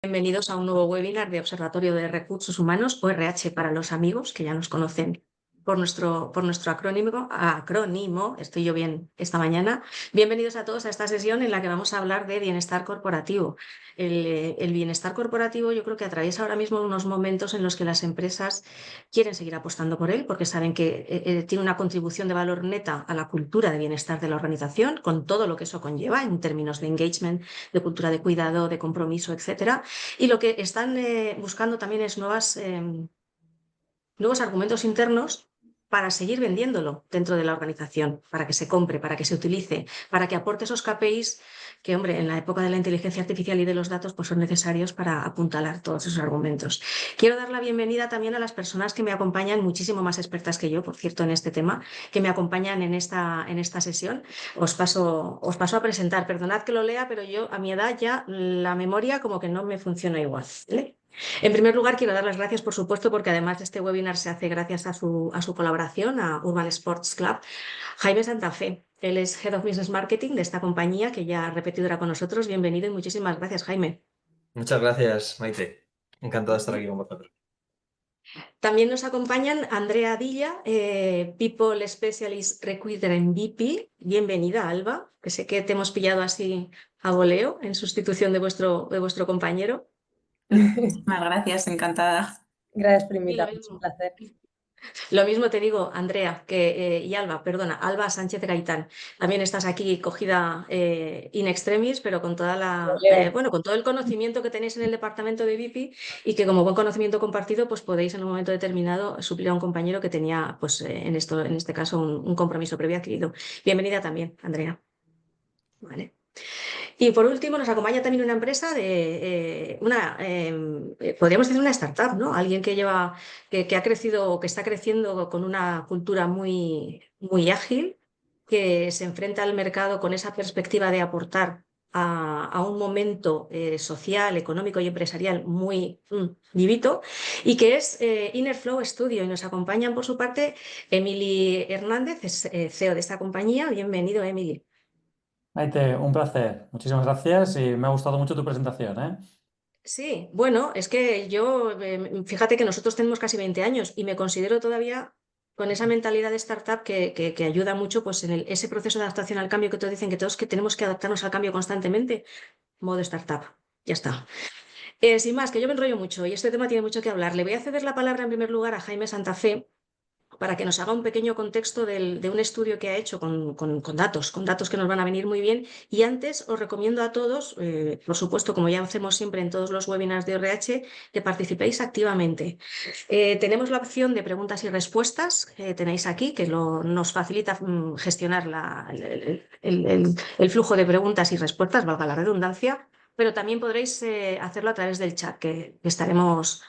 Bienvenidos a un nuevo webinar de Observatorio de Recursos Humanos, o RH para los amigos que ya nos conocen por nuestro acrónimo, estoy yo bien esta mañana. Bienvenidos a todos a esta sesión en la que vamos a hablar de bienestar corporativo. El bienestar corporativo yo creo que atraviesa ahora mismo unos momentos en los que las empresas quieren seguir apostando por él porque saben que tiene una contribución de valor neta a la cultura de bienestar de la organización, con todo lo que eso conlleva en términos de engagement, de cultura de cuidado, de compromiso, etcétera. Y lo que están buscando también es nuevos argumentos internos para seguir vendiéndolo dentro de la organización, para que se compre, para que se utilice, para que aporte esos KPIs que, hombre, en la época de la inteligencia artificial y de los datos, pues son necesarios para apuntalar todos esos argumentos. Quiero dar la bienvenida también a las personas que me acompañan, muchísimo más expertas que yo, por cierto, en este tema, que me acompañan en esta sesión. Os paso a presentar. Perdonad que lo lea, pero yo a mi edad ya la memoria como que no me funciona igual, ¿vale? En primer lugar, quiero dar las gracias, por supuesto, porque además este webinar se hace gracias a su colaboración, a Urban Sports Club, Jaime Santa Fe. Él es Head of Business Marketing de esta compañía, que ya ha repetido ahora con nosotros. Bienvenido y muchísimas gracias, Jaime. Muchas gracias, Maite. Encantado de estar aquí con vosotros. También nos acompañan Andrea Dilla, People Specialist Recruiter en BP. Bienvenida, Alba, que sé que te hemos pillado así a voleo en sustitución de vuestro compañero. Muchísimas gracias, encantada. Gracias por Y lo invitarnos, un mismo. placer. Lo mismo te digo, Andrea, y Alba, perdona, Alba Sánchez Gaitán. También estás aquí cogida in extremis, pero con con todo el conocimiento que tenéis en el departamento de VIP y que como buen conocimiento compartido, pues podéis en un momento determinado suplir a un compañero que tenía, pues en este caso, un compromiso previo adquirido. Bienvenida también, Andrea. Vale. Y por último, nos acompaña también una empresa podríamos decir una startup, ¿no? Alguien que ha crecido o que está creciendo con una cultura muy, muy ágil, que se enfrenta al mercado con esa perspectiva de aportar a un momento social, económico y empresarial muy vivito, y que es Inner Flow Studio. Y nos acompañan por su parte Emily Hernández, es CEO de esta compañía. Bienvenido, Emily. Maite, un placer. Muchísimas gracias y me ha gustado mucho tu presentación, ¿eh? Sí, bueno, es que yo, fíjate que nosotros tenemos casi 20 años y me considero todavía con esa mentalidad de startup que ayuda mucho pues, en ese proceso de adaptación al cambio que todos dicen que todos que tenemos que adaptarnos al cambio constantemente, modo startup. Ya está. Sin más, que yo me enrollo mucho y este tema tiene mucho que hablar. Le voy a ceder la palabra en primer lugar a Jaime Santafé para que nos haga un pequeño contexto de un estudio que ha hecho con datos que nos van a venir muy bien. Y antes os recomiendo a todos, por supuesto, como ya hacemos siempre en todos los webinars de ORH, que participéis activamente. Tenemos la opción de preguntas y respuestas que tenéis aquí, que nos facilita gestionar el flujo de preguntas y respuestas, valga la redundancia, pero también podréis hacerlo a través del chat, que estaremos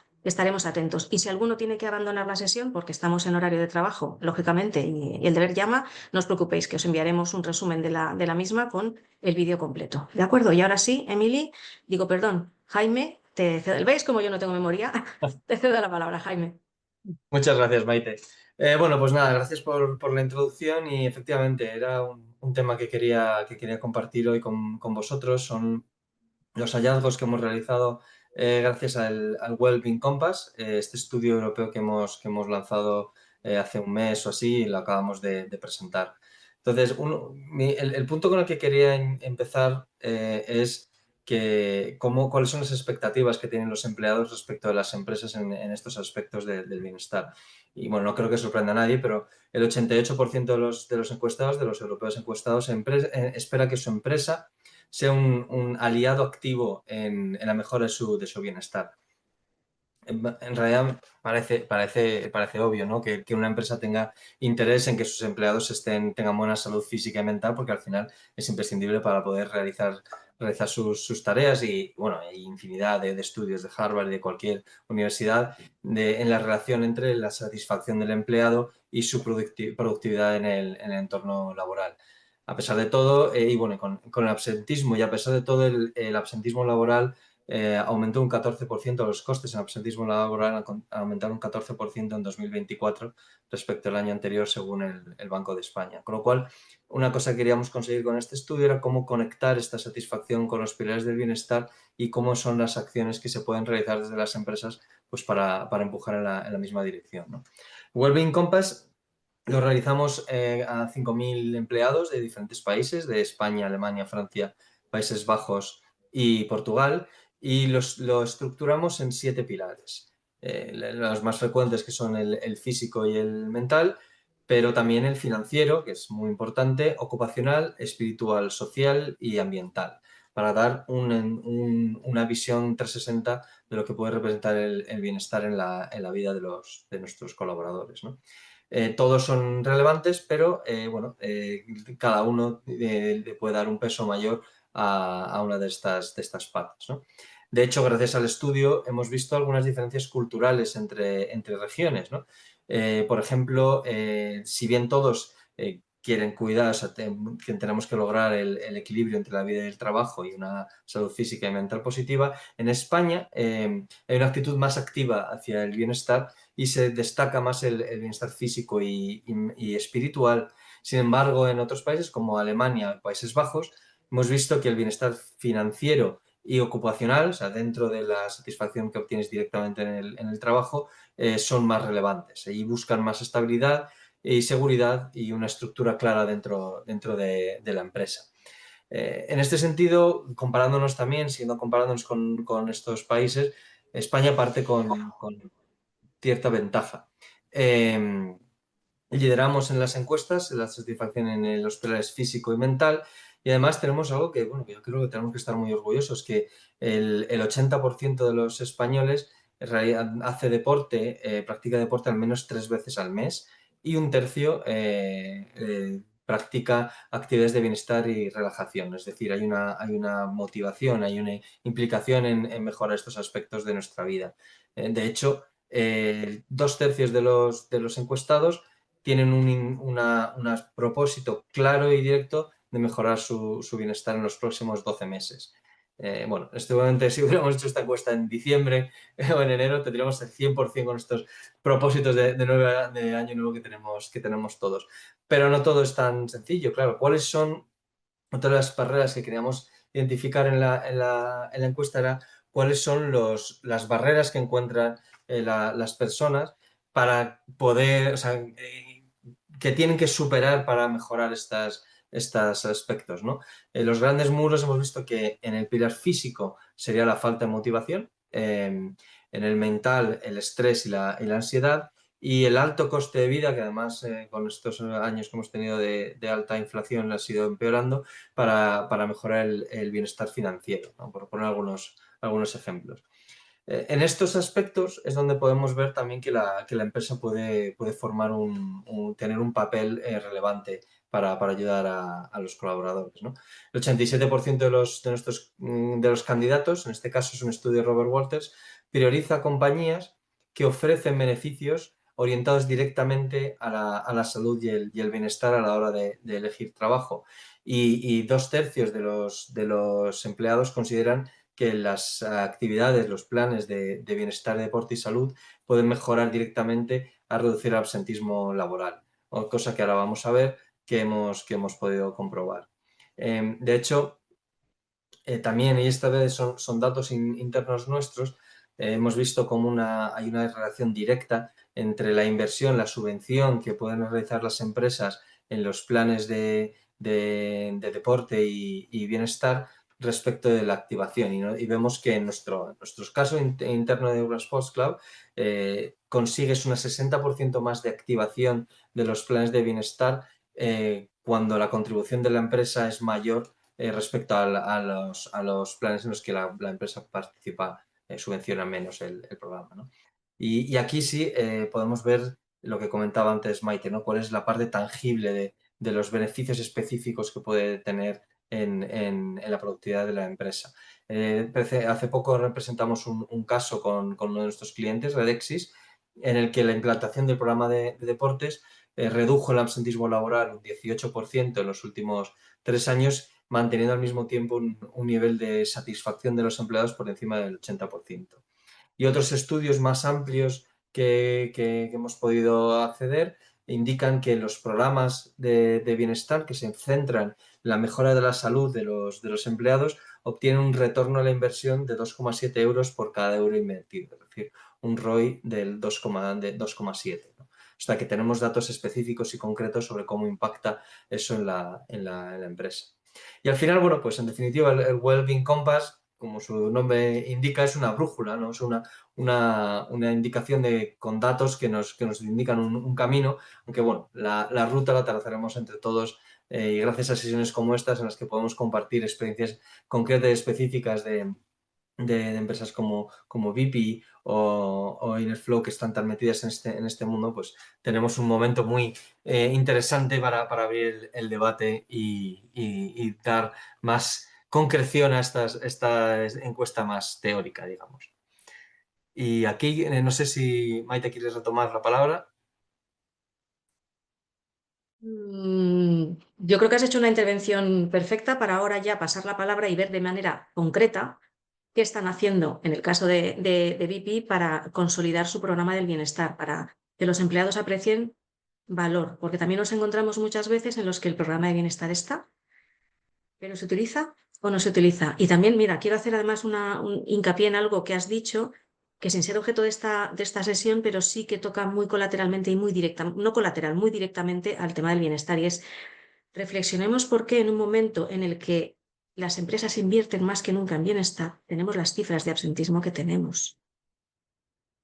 atentos. Y si alguno tiene que abandonar la sesión, porque estamos en horario de trabajo, lógicamente, y el deber llama, no os preocupéis, que os enviaremos un resumen de la misma con el vídeo completo. ¿De acuerdo? Y ahora sí, Emily, perdón, Jaime, ¿veis como yo no tengo memoria? Te cedo la palabra, Jaime. Muchas gracias, Maite. Bueno, pues nada, gracias por la introducción y efectivamente era un tema que quería compartir hoy con vosotros. Son los hallazgos que hemos realizado gracias al Wellbeing Compass, este estudio europeo que hemos lanzado hace un mes o así y lo acabamos de presentar. Entonces, el punto con el que quería empezar es cuáles son las expectativas que tienen los empleados respecto de las empresas en estos aspectos del bienestar. Y bueno, no creo que sorprenda a nadie, pero el 88% de los encuestados, de los europeos encuestados, espera que su empresa sea un aliado activo en la mejora de su bienestar. En realidad parece obvio, ¿no? Que una empresa tenga interés en que sus empleados tengan buena salud física y mental, porque al final es imprescindible para poder realizar sus tareas y, bueno, hay infinidad de estudios de Harvard y de cualquier universidad en la relación entre la satisfacción del empleado y su productividad en el entorno laboral. A pesar de todo, y bueno, con el absentismo y a pesar de todo el absentismo laboral aumentó un 14%, los costes en absentismo laboral aumentaron un 14% en 2024 respecto al año anterior, según el Banco de España. Con lo cual, una cosa que queríamos conseguir con este estudio era cómo conectar esta satisfacción con los pilares del bienestar y cómo son las acciones que se pueden realizar desde las empresas pues para empujar en la misma dirección, ¿no? Wellbeing Compass lo realizamos a 5.000 empleados de diferentes países, de España, Alemania, Francia, Países Bajos y Portugal, y lo estructuramos en 7 pilares. Los más frecuentes, que son el físico y el mental, pero también el financiero, que es muy importante, ocupacional, espiritual, social y ambiental, para dar una visión 360 de lo que puede representar el bienestar en la vida de nuestros colaboradores, ¿no? Todos son relevantes, pero bueno, cada uno le puede dar un peso mayor a una de estas patas, ¿no? De hecho, gracias al estudio hemos visto algunas diferencias culturales entre regiones, ¿no? Por ejemplo, si bien todos quieren cuidar, o sea, que tenemos que lograr el equilibrio entre la vida y el trabajo y una salud física y mental positiva, en España hay una actitud más activa hacia el bienestar y se destaca más el bienestar físico y espiritual. Sin embargo, en otros países como Alemania o Países Bajos, hemos visto que el bienestar financiero y ocupacional, o sea, dentro de la satisfacción que obtienes directamente en el trabajo, son más relevantes y buscan más estabilidad y seguridad y una estructura clara dentro de la empresa. En este sentido, siguiendo comparándonos con estos países, España parte con cierta ventaja. Lideramos en las encuestas la satisfacción en los pilares físico y mental, y además tenemos algo que, bueno, que yo creo que tenemos que estar muy orgullosos, que el 80% de los españoles hace deporte, practica deporte al menos 3 veces al mes, y un tercio practica actividades de bienestar y relajación. Es decir, hay una motivación, hay una implicación en mejorar estos aspectos de nuestra vida. De hecho, 2/3 de los encuestados tienen un propósito claro y directo de mejorar su bienestar en los próximos 12 meses. Bueno, seguramente si hubiéramos hecho esta encuesta en diciembre o en enero, tendríamos el 100% con estos propósitos de año nuevo que tenemos todos. Pero no todo es tan sencillo, claro. ¿Cuáles son otras de las barreras que queríamos identificar en la encuesta? Era cuáles son las barreras que encuentran las personas para poder, o sea, que tienen que superar para mejorar estos aspectos, ¿no? Los grandes muros hemos visto que en el pilar físico sería la falta de motivación, en el mental el estrés y la ansiedad, y el alto coste de vida, que además con estos años que hemos tenido de alta inflación ha sido empeorando para mejorar el bienestar financiero, ¿no? Por poner algunos ejemplos. En estos aspectos es donde podemos ver también que la empresa puede formar tener un papel relevante para ayudar a los colaboradores, ¿no? El 87% de los candidatos, en este caso es un estudio de Robert Walters, prioriza compañías que ofrecen beneficios orientados directamente a la salud y el bienestar a la hora de elegir trabajo. Y 2/3 de los empleados consideran que las actividades, los planes de bienestar, deporte y salud pueden mejorar directamente a reducir el absentismo laboral, cosa que ahora vamos a ver que hemos podido comprobar. De hecho, también, y esta vez son datos internos nuestros, hemos visto cómo hay una relación directa entre la inversión, la subvención que pueden realizar las empresas en los planes de deporte y bienestar respecto de la activación. Y vemos que en nuestros casos interno de Urban Sports Club consigues un 60% más de activación de los planes de bienestar cuando la contribución de la empresa es mayor respecto a los planes en los que la empresa participa, subvenciona menos el programa, ¿no? Y aquí sí podemos ver lo que comentaba antes Maite, ¿no? Cuál es la parte tangible de los beneficios específicos que puede tener en la productividad de la empresa. Hace poco representamos un caso con uno de nuestros clientes, Redexis, en el que la implantación del programa de deportes redujo el absentismo laboral un 18% en los últimos 3 años manteniendo al mismo tiempo un nivel de satisfacción de los empleados por encima del 80%. Y otros estudios más amplios que hemos podido acceder indican que los programas de bienestar que se centran en la mejora de la salud de los empleados obtienen un retorno a la inversión de 2,7 euros por cada euro invertido, es decir, un ROI del 2,7, ¿no? O sea que tenemos datos específicos y concretos sobre cómo impacta eso en la empresa. Y al final, bueno, pues en definitiva el Wellbeing Compass, como su nombre indica, es una brújula, ¿no? Es una indicación con datos que nos indican un camino, aunque bueno, la ruta la trazaremos entre todos y gracias a sesiones como estas en las que podemos compartir experiencias concretas y específicas de empresas como BP o Innerflow, que están tan metidas en este mundo, pues tenemos un momento muy interesante para abrir el debate y dar más concreción a esta encuesta más teórica, digamos. Y aquí, no sé si Maite quieres retomar la palabra. Yo creo que has hecho una intervención perfecta para ahora ya pasar la palabra y ver de manera concreta qué están haciendo en el caso de BP para consolidar su programa del bienestar, para que los empleados aprecien valor, porque también nos encontramos muchas veces en los que el programa de bienestar está, pero ¿se utiliza o no se utiliza? Y también, mira, quiero hacer además un hincapié en algo que has dicho, que sin ser objeto de esta sesión, pero sí que toca muy colateralmente y muy directa, no colateral, muy directamente al tema del bienestar, y es reflexionemos por qué en un momento en el que las empresas invierten más que nunca en bienestar, tenemos las cifras de absentismo que tenemos,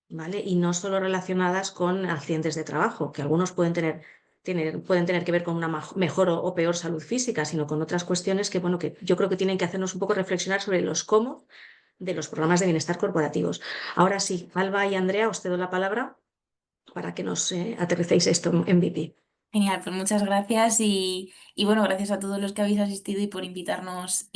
¿vale? Y no solo relacionadas con accidentes de trabajo, que algunos pueden tener que ver con una mejor o peor salud física, sino con otras cuestiones que, bueno, que yo creo que tienen que hacernos un poco reflexionar sobre los cómo de los programas de bienestar corporativos. Ahora sí, Alba y Andrea, os cedo la palabra para que nos aterricéis esto en BP. Genial, pues muchas gracias y bueno, gracias a todos los que habéis asistido y por invitarnos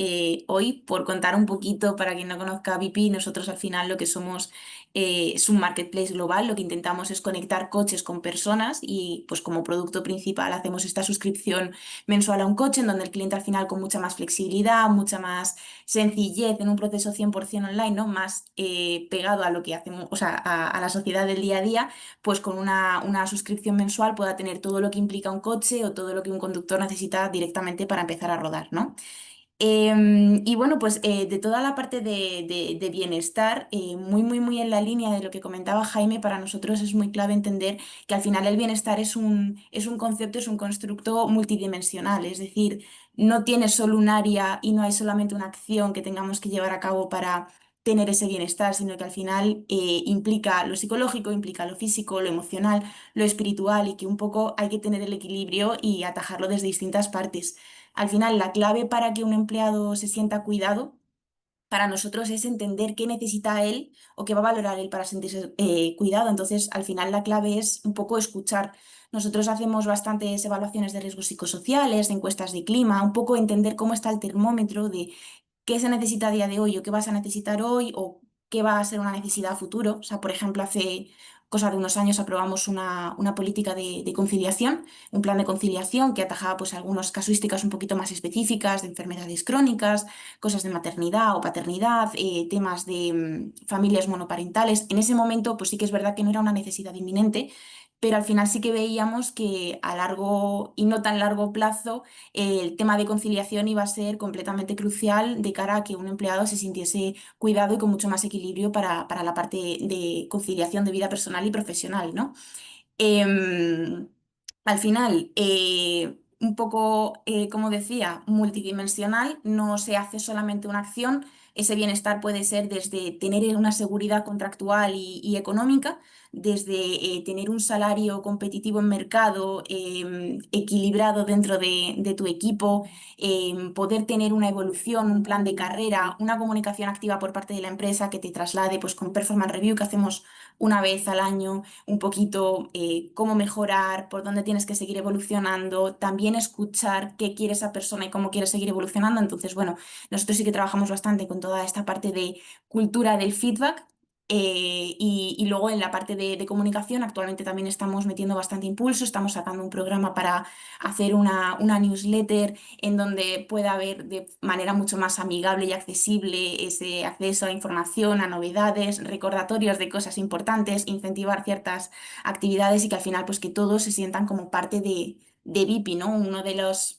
hoy, por contar un poquito para quien no conozca a BP. Nosotros al final lo que somos es un marketplace global, lo que intentamos es conectar coches con personas y pues como producto principal hacemos esta suscripción mensual a un coche en donde el cliente al final con mucha más flexibilidad, mucha más sencillez en un proceso 100% online, ¿no? Más pegado a lo que hacemos, o sea, a la sociedad del día a día, pues con una suscripción mensual pueda tener todo lo que implica un coche o todo lo que un conductor necesita directamente para empezar a rodar, ¿no? Y bueno, pues de toda la parte de bienestar, muy en la línea de lo que comentaba Jaime, para nosotros es muy clave entender que al final el bienestar es un concepto, es un constructo multidimensional, es decir, no tiene solo un área y no hay solamente una acción que tengamos que llevar a cabo para tener ese bienestar, sino que al final implica lo psicológico, implica lo físico, lo emocional, lo espiritual y que un poco hay que tener el equilibrio y atajarlo desde distintas partes. Al final, la clave para que un empleado se sienta cuidado para nosotros es entender qué necesita él o qué va a valorar él para sentirse cuidado. Entonces, al final, la clave es un poco escuchar. Nosotros hacemos bastantes evaluaciones de riesgos psicosociales, de encuestas de clima, un poco entender cómo está el termómetro de qué se necesita a día de hoy o qué vas a necesitar hoy o qué va a ser una necesidad a futuro. O sea, por ejemplo, hace cosa de unos años aprobamos una política de conciliación, un plan de conciliación que atajaba pues algunas casuísticas un poquito más específicas de enfermedades crónicas, cosas de maternidad o paternidad, temas de familias monoparentales. En ese momento pues sí que es verdad que no era una necesidad inminente, pero al final sí que veíamos que a largo y no tan largo plazo el tema de conciliación iba a ser completamente crucial de cara a que un empleado se sintiese cuidado y con mucho más equilibrio para la parte de conciliación de vida personal y profesional, ¿no? Em, Al final, un poco, como decía, multidimensional, no se hace solamente una acción. Ese bienestar puede ser desde tener una seguridad contractual y económica, desde tener un salario competitivo en mercado, equilibrado dentro de tu equipo, poder tener una evolución, un plan de carrera, una comunicación activa por parte de la empresa que te traslade, pues con Performance Review que hacemos una vez al año un poquito cómo mejorar, por dónde tienes que seguir evolucionando, también escuchar qué quiere esa persona y cómo quiere seguir evolucionando. Entonces, bueno, nosotros sí que trabajamos bastante con toda esta parte de cultura del feedback. Y luego en la parte de comunicación actualmente también estamos metiendo bastante impulso, estamos sacando un programa para hacer una newsletter en donde pueda haber de manera mucho más amigable y accesible ese acceso a información, a novedades, recordatorios de cosas importantes, incentivar ciertas actividades y que al final pues que todos se sientan como parte de VIP, ¿no? Uno de los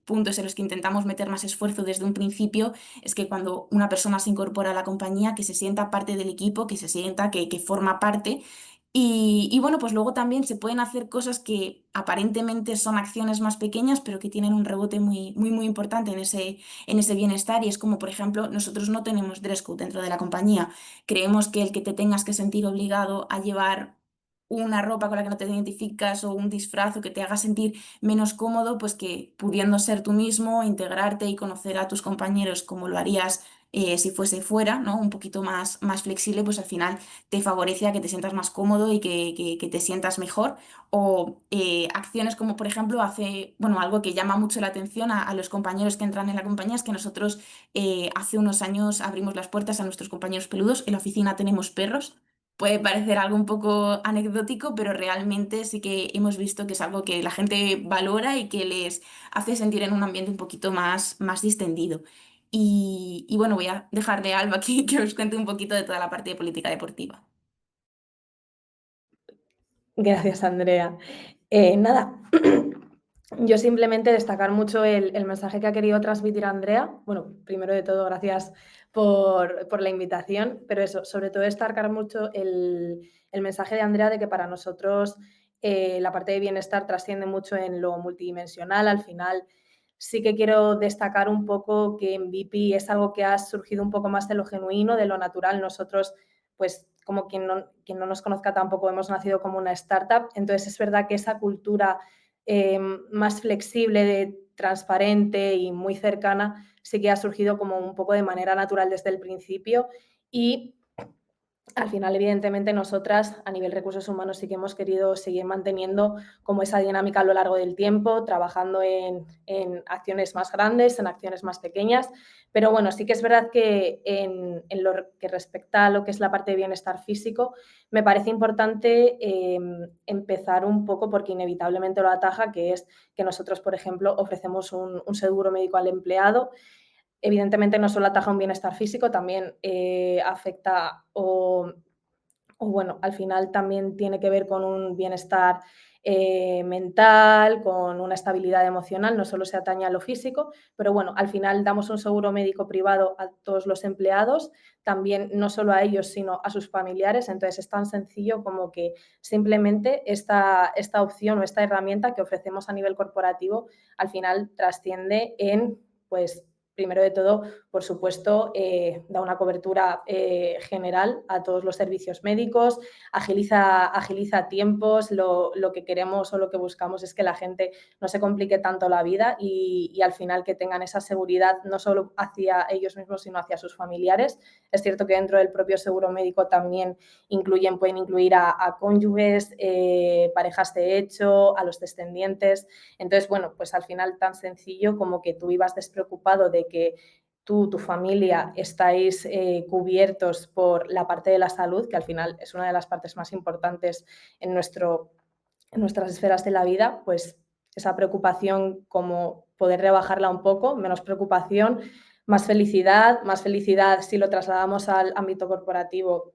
puntos en los que intentamos meter más esfuerzo desde un principio es que cuando una persona se incorpora a la compañía, que se sienta parte del equipo, que se sienta que forma parte. Y bueno, pues luego también se pueden hacer cosas que aparentemente son acciones más pequeñas, pero que tienen un rebote muy, muy, muy importante en ese bienestar. Y es como, por ejemplo, nosotros no tenemos dress code dentro de la compañía. Creemos que el que te tengas que sentir obligado a llevar una ropa con la que no te identificas o un disfraz o que te haga sentir menos cómodo, pues que pudiendo ser tú mismo, integrarte y conocer a tus compañeros como lo harías si fuese fuera, ¿no? Un poquito más flexible, pues al final te favorece a que te sientas más cómodo y que te sientas mejor. O acciones como, por ejemplo, bueno, algo que llama mucho la atención a los compañeros que entran en la compañía es que nosotros hace unos años abrimos las puertas a nuestros compañeros peludos. En la oficina tenemos perros. Puede parecer algo un poco anecdótico, pero realmente sí que hemos visto que es algo que la gente valora y que les hace sentir en un ambiente un poquito más distendido. Y bueno, voy a dejarle a Alba aquí que os cuente un poquito de toda la parte de política deportiva. Gracias, Andrea. Nada, yo simplemente destacar mucho el mensaje que ha querido transmitir Andrea. Bueno, primero de todo, gracias por la invitación, pero eso, sobre todo destacar mucho el mensaje de Andrea de que para nosotros la parte de bienestar trasciende mucho en lo multidimensional. Al final, sí que quiero destacar un poco que en VIP es algo que ha surgido un poco más de lo genuino, de lo natural. Nosotros, pues, como quien no nos conozca tampoco, hemos nacido como una startup. Entonces, es verdad que esa cultura más flexible, transparente y muy cercana sí que ha surgido como un poco de manera natural desde el principio y al final, evidentemente, nosotras a nivel recursos humanos sí que hemos querido seguir manteniendo como esa dinámica a lo largo del tiempo, trabajando en acciones más grandes, en acciones más pequeñas, pero bueno, sí que es verdad que en lo que respecta a lo que es la parte de bienestar físico, me parece importante empezar un poco, porque inevitablemente lo ataja, que es que nosotros, por ejemplo, ofrecemos un seguro médico al empleado. Evidentemente no solo ataja un bienestar físico, también afecta bueno, al final también tiene que ver con un bienestar mental, con una estabilidad emocional, no solo se atañe a lo físico, pero bueno, al final damos un seguro médico privado a todos los empleados, también no solo a ellos, sino a sus familiares, entonces es tan sencillo como que simplemente esta opción o esta herramienta que ofrecemos a nivel corporativo al final trasciende en, pues, primero de todo, por supuesto, da una cobertura general a todos los servicios médicos, agiliza tiempos, lo que queremos o lo que buscamos es que la gente no se complique tanto la vida y al final que tengan esa seguridad no solo hacia ellos mismos, sino hacia sus familiares. Es cierto que dentro del propio seguro médico también pueden incluir a cónyuges, parejas de hecho, a los descendientes. Entonces, bueno, pues al final tan sencillo como que tú ibas despreocupado de que tú, tu familia, estáis cubiertos por la parte de la salud, que al final es una de las partes más importantes en nuestras esferas de la vida, pues esa preocupación como poder rebajarla un poco, menos preocupación, más felicidad si lo trasladamos al ámbito corporativo,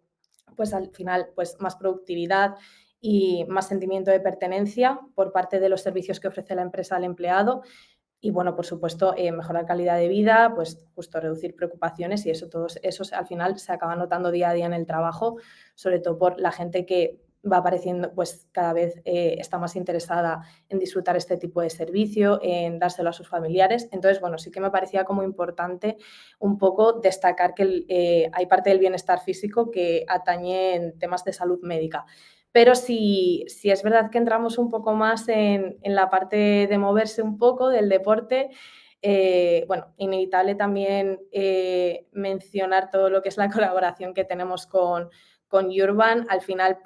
pues al final pues más productividad y más sentimiento de pertenencia por parte de los servicios que ofrece la empresa al empleado. Y bueno, por supuesto, mejorar calidad de vida, pues justo reducir preocupaciones y eso, todo eso al final se acaba notando día a día en el trabajo, sobre todo por la gente que va apareciendo, pues cada vez está más interesada en disfrutar este tipo de servicio, en dárselo a sus familiares. Entonces, bueno, sí que me parecía como importante un poco destacar que hay parte del bienestar físico que atañe en temas de salud médica. Pero si es verdad que entramos un poco más en la parte de moverse un poco del deporte, bueno, inevitable también mencionar todo lo que es la colaboración que tenemos con Urban. Al final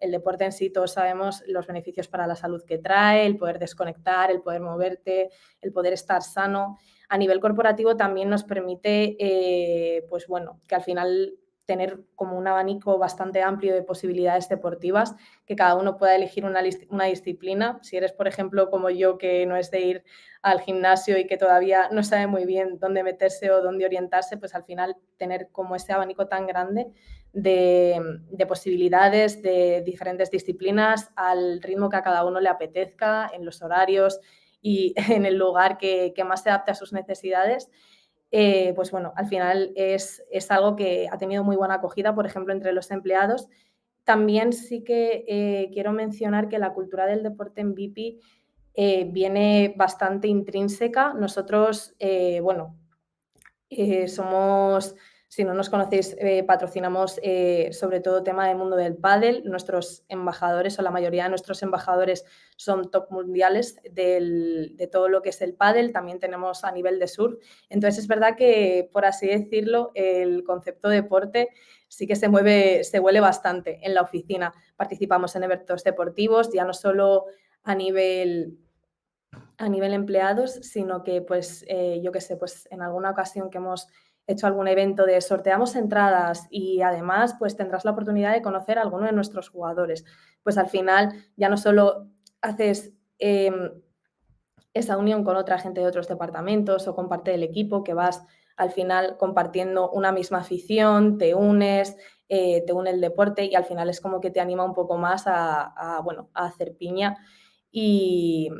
el deporte en sí, todos sabemos los beneficios para la salud que trae, el poder desconectar, el poder moverte, el poder estar sano. A nivel corporativo también nos permite, pues bueno, que al final tener como un abanico bastante amplio de posibilidades deportivas, que cada uno pueda elegir una disciplina. Si eres, por ejemplo, como yo, que no es de ir al gimnasio y que todavía no sabe muy bien dónde meterse o dónde orientarse, pues al final tener como ese abanico tan grande de posibilidades de diferentes disciplinas al ritmo que a cada uno le apetezca, en los horarios y en el lugar que más se adapte a sus necesidades. Pues bueno, al final es algo que ha tenido muy buena acogida, por ejemplo, entre los empleados. También sí que quiero mencionar que la cultura del deporte en VIP viene bastante intrínseca. Nosotros, somos, si no nos conocéis, patrocinamos sobre todo tema del mundo del pádel. Nuestros embajadores o la mayoría de nuestros embajadores son top mundiales de todo lo que es el pádel. También tenemos a nivel de surf. Entonces es verdad que, por así decirlo, el concepto de deporte sí que se huele bastante en la oficina. Participamos en eventos deportivos, ya no solo a nivel empleados, sino que, pues, yo qué sé, pues en alguna ocasión que hemos hecho algún evento de sorteamos entradas y además, pues tendrás la oportunidad de conocer a alguno de nuestros jugadores. Pues al final ya no solo haces esa unión con otra gente de otros departamentos o con parte del equipo, que vas al final compartiendo una misma afición, te unes, te une el deporte y al final es como que te anima un poco más a hacer piña y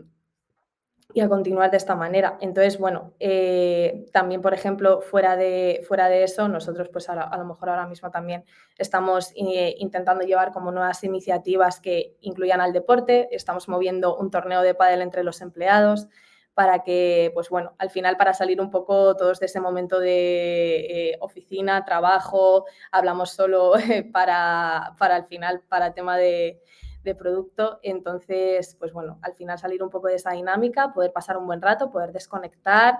a continuar de esta manera. Entonces, bueno, también, por ejemplo, fuera de eso, nosotros pues a lo mejor ahora mismo también estamos intentando llevar como nuevas iniciativas que incluyan al deporte. Estamos moviendo un torneo de pádel entre los empleados para que, pues bueno, al final para salir un poco todos de ese momento de oficina, trabajo, hablamos solo para al final, para tema de producto. Entonces, pues bueno, al final salir un poco de esa dinámica, poder pasar un buen rato, poder desconectar,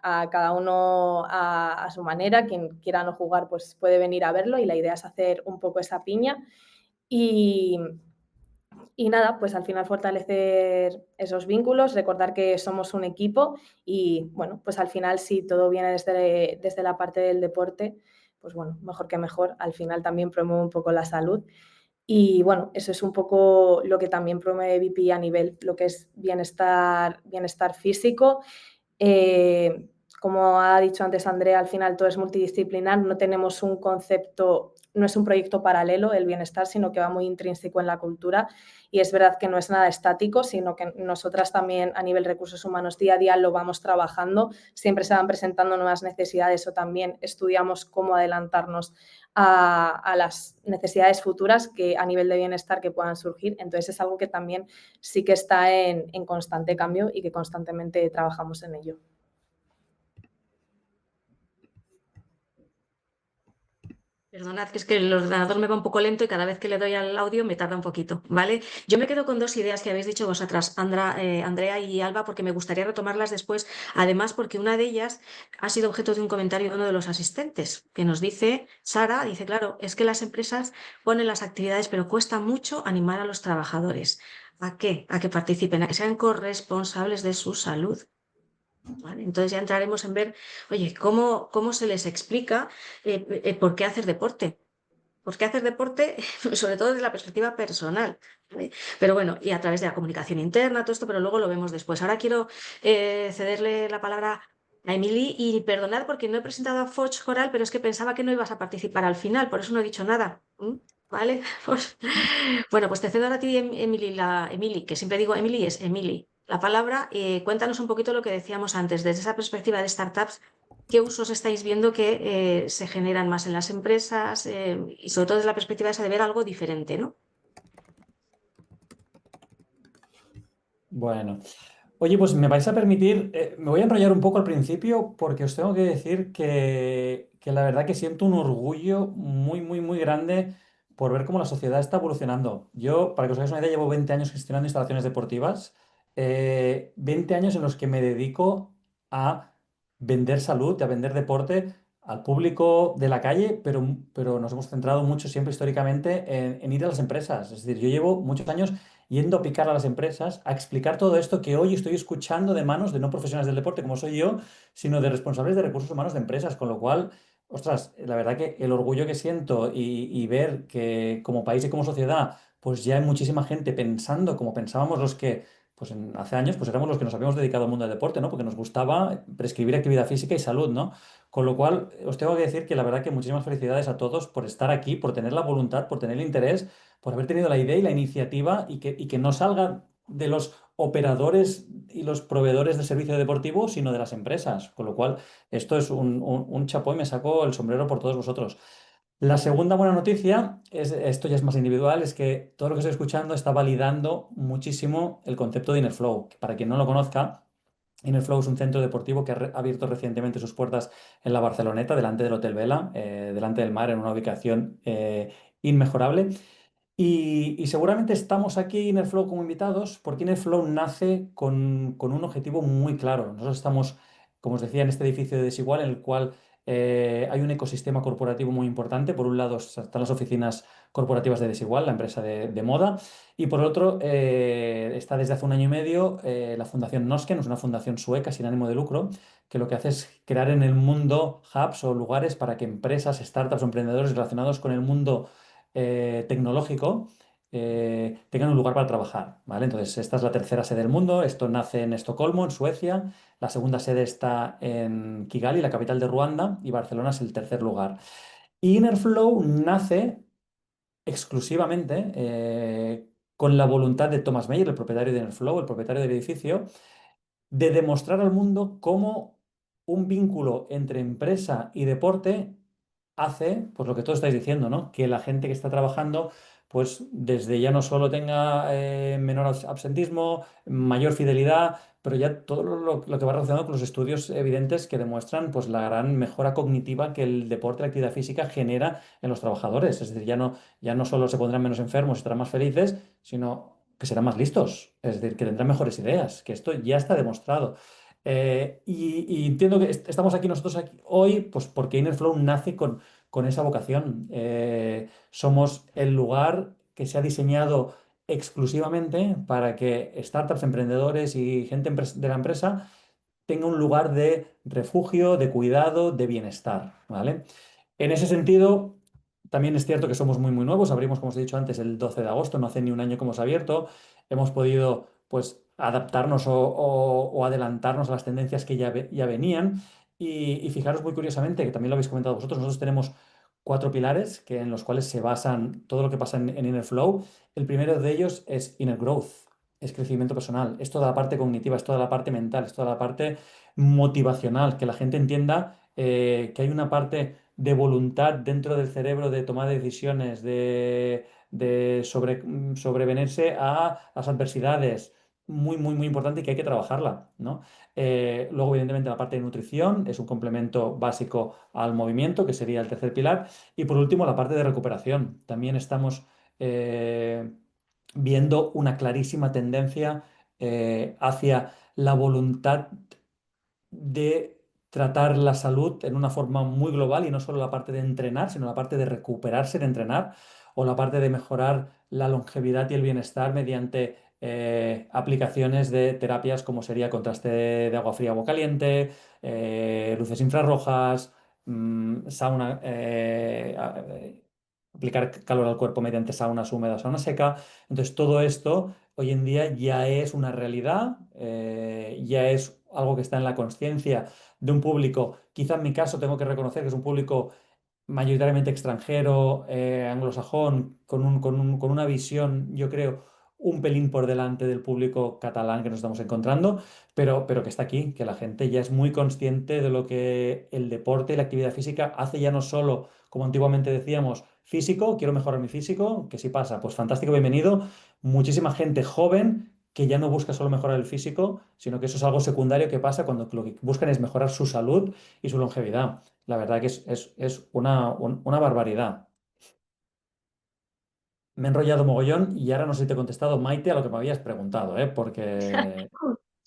a cada uno a su manera. Quien quiera no jugar, pues puede venir a verlo y la idea es hacer un poco esa piña y nada, pues al final fortalecer esos vínculos, recordar que somos un equipo y bueno, pues al final si todo viene desde la parte del deporte, pues bueno, mejor que mejor. Al final también promueve un poco la salud. Y bueno, eso es un poco lo que también promueve VIP a nivel, lo que es bienestar físico. Como ha dicho antes Andrea, al final todo es multidisciplinar, no tenemos un concepto, no es un proyecto paralelo el bienestar, sino que va muy intrínseco en la cultura y es verdad que no es nada estático, sino que nosotras también a nivel recursos humanos día a día lo vamos trabajando, siempre se van presentando nuevas necesidades o también estudiamos cómo adelantarnos a las necesidades futuras que a nivel de bienestar que puedan surgir. Entonces es algo que también sí que está en constante cambio y que constantemente trabajamos en ello. Perdonad, que es que el ordenador me va un poco lento y cada vez que le doy al audio me tarda un poquito, ¿vale? Yo me quedo con dos ideas que habéis dicho vosotras, Andrea y Alba, porque me gustaría retomarlas después, además porque una de ellas ha sido objeto de un comentario de uno de los asistentes, que nos dice, Sara, dice, claro, es que las empresas ponen las actividades, pero cuesta mucho animar a los trabajadores. ¿A qué? A que participen, a que sean corresponsables de su salud. ¿Vale? Entonces ya entraremos en ver, oye, cómo se les explica por qué hacer deporte. ¿Por qué hacer deporte? Sobre todo desde la perspectiva personal. ¿Vale? Pero bueno, y a través de la comunicación interna, todo esto, pero luego lo vemos después. Ahora quiero cederle la palabra a Emily y perdonad porque no he presentado a Foch Joral, pero es que pensaba que no ibas a participar al final, por eso no he dicho nada. ¿Vale? Pues, bueno, pues te cedo ahora a ti, Emily, que siempre digo Emily, es Emily. La palabra, cuéntanos un poquito lo que decíamos antes, desde esa perspectiva de startups, ¿qué usos estáis viendo que se generan más en las empresas y sobre todo desde la perspectiva esa de ver algo diferente, ¿no? Bueno, oye, pues me vais a permitir, me voy a enrollar un poco al principio porque os tengo que decir que la verdad que siento un orgullo muy, muy, muy grande por ver cómo la sociedad está evolucionando. Yo, para que os hagáis una idea, llevo 20 años gestionando instalaciones deportivas, 20 años en los que me dedico a vender salud y a vender deporte al público de la calle, pero nos hemos centrado mucho siempre históricamente en ir a las empresas. Es decir, yo llevo muchos años yendo a picar a las empresas, a explicar todo esto que hoy estoy escuchando de manos de no profesionales del deporte como soy yo, sino de responsables de recursos humanos de empresas, con lo cual ostras, la verdad que el orgullo que siento y ver que como país y como sociedad, pues ya hay muchísima gente pensando como pensábamos los que, pues hace años, pues éramos los que nos habíamos dedicado al mundo del deporte, ¿no? Porque nos gustaba prescribir actividad física y salud, ¿no? Con lo cual, os tengo que decir que la verdad que muchísimas felicidades a todos por estar aquí, por tener la voluntad, por tener el interés, por haber tenido la idea y la iniciativa y que no salga de los operadores y los proveedores del servicio deportivo, sino de las empresas. Con lo cual, esto es un chapó y me saco el sombrero por todos vosotros. La segunda buena noticia, esto ya es más individual, es que todo lo que estoy escuchando está validando muchísimo el concepto de Inner Flow. Que para quien no lo conozca, Inner Flow es un centro deportivo que ha abierto recientemente sus puertas en la Barceloneta, delante del Hotel Vela, delante del mar, en una ubicación inmejorable. Y seguramente estamos aquí, Innerflow, como invitados, porque Innerflow nace con un objetivo muy claro. Nosotros estamos, como os decía, en este edificio de Desigual, en el cual hay un ecosistema corporativo muy importante. Por un lado están las oficinas corporativas de Desigual, la empresa de moda, y por otro está desde hace un año y medio la Fundación Nosken, es una fundación sueca sin ánimo de lucro, que lo que hace es crear en el mundo hubs o lugares para que empresas, startups o emprendedores relacionados con el mundo tecnológico tengan un lugar para trabajar, ¿vale? Entonces, esta es la tercera sede del mundo. Esto nace en Estocolmo, en Suecia. La segunda sede está en Kigali, la capital de Ruanda, y Barcelona es el tercer lugar. Y Innerflow nace exclusivamente con la voluntad de Thomas Meyer, el propietario de Innerflow, el propietario del edificio, de demostrar al mundo cómo un vínculo entre empresa y deporte hace, pues lo que todos estáis diciendo, ¿no? Que la gente que está trabajando, pues desde ya no solo tenga menor absentismo, mayor fidelidad, pero ya todo lo que va relacionado con los estudios evidentes que demuestran, pues la gran mejora cognitiva que el deporte, la actividad física genera en los trabajadores. Es decir, ya no solo se pondrán menos enfermos y estarán más felices, sino que serán más listos, es decir, que tendrán mejores ideas, que esto ya está demostrado. Y entiendo que estamos aquí nosotros hoy, pues porque Innerflow nace con esa vocación. Somos el lugar que se ha diseñado exclusivamente para que startups, emprendedores y gente de la empresa tenga un lugar de refugio, de cuidado, de bienestar, ¿vale? En ese sentido, también es cierto que somos muy, muy nuevos. Abrimos, como os he dicho antes, el 12 de agosto, no hace ni un año que hemos abierto. Hemos podido, pues, adaptarnos o adelantarnos a las tendencias que ya venían. Y fijaros muy curiosamente, que también lo habéis comentado vosotros, nosotros tenemos cuatro pilares en los cuales se basan todo lo que pasa en Inner Flow. El primero de ellos es Inner Growth, es crecimiento personal, es toda la parte cognitiva, es toda la parte mental, es toda la parte motivacional, que la gente entienda que hay una parte de voluntad dentro del cerebro de tomar decisiones, de sobrevenirse a las adversidades. Muy, muy, muy importante y que hay que trabajarla, ¿no? Luego, evidentemente, la parte de nutrición es un complemento básico al movimiento, que sería el tercer pilar. Y por último, la parte de recuperación. También estamos viendo una clarísima tendencia hacia la voluntad de tratar la salud en una forma muy global y no solo la parte de entrenar, sino la parte de recuperarse de entrenar o la parte de mejorar la longevidad y el bienestar mediante aplicaciones de terapias como sería contraste de agua fría, agua caliente, luces infrarrojas, sauna, aplicar calor al cuerpo mediante saunas húmedas, sauna seca. Entonces, todo esto hoy en día ya es una realidad, ya es algo que está en la conciencia de un público. Quizá en mi caso tengo que reconocer que es un público mayoritariamente extranjero, anglosajón, con una visión, yo creo, un pelín por delante del público catalán que nos estamos encontrando, pero que está aquí, que la gente ya es muy consciente de lo que el deporte y la actividad física hace ya no solo, como antiguamente decíamos, físico, quiero mejorar mi físico, que si pasa, pues fantástico, bienvenido. Muchísima gente joven que ya no busca solo mejorar el físico, sino que eso es algo secundario que pasa cuando lo que buscan es mejorar su salud y su longevidad. La verdad que es una barbaridad. Me he enrollado mogollón y ahora no sé si te he contestado, Maite, a lo que me habías preguntado, ¿eh? Porque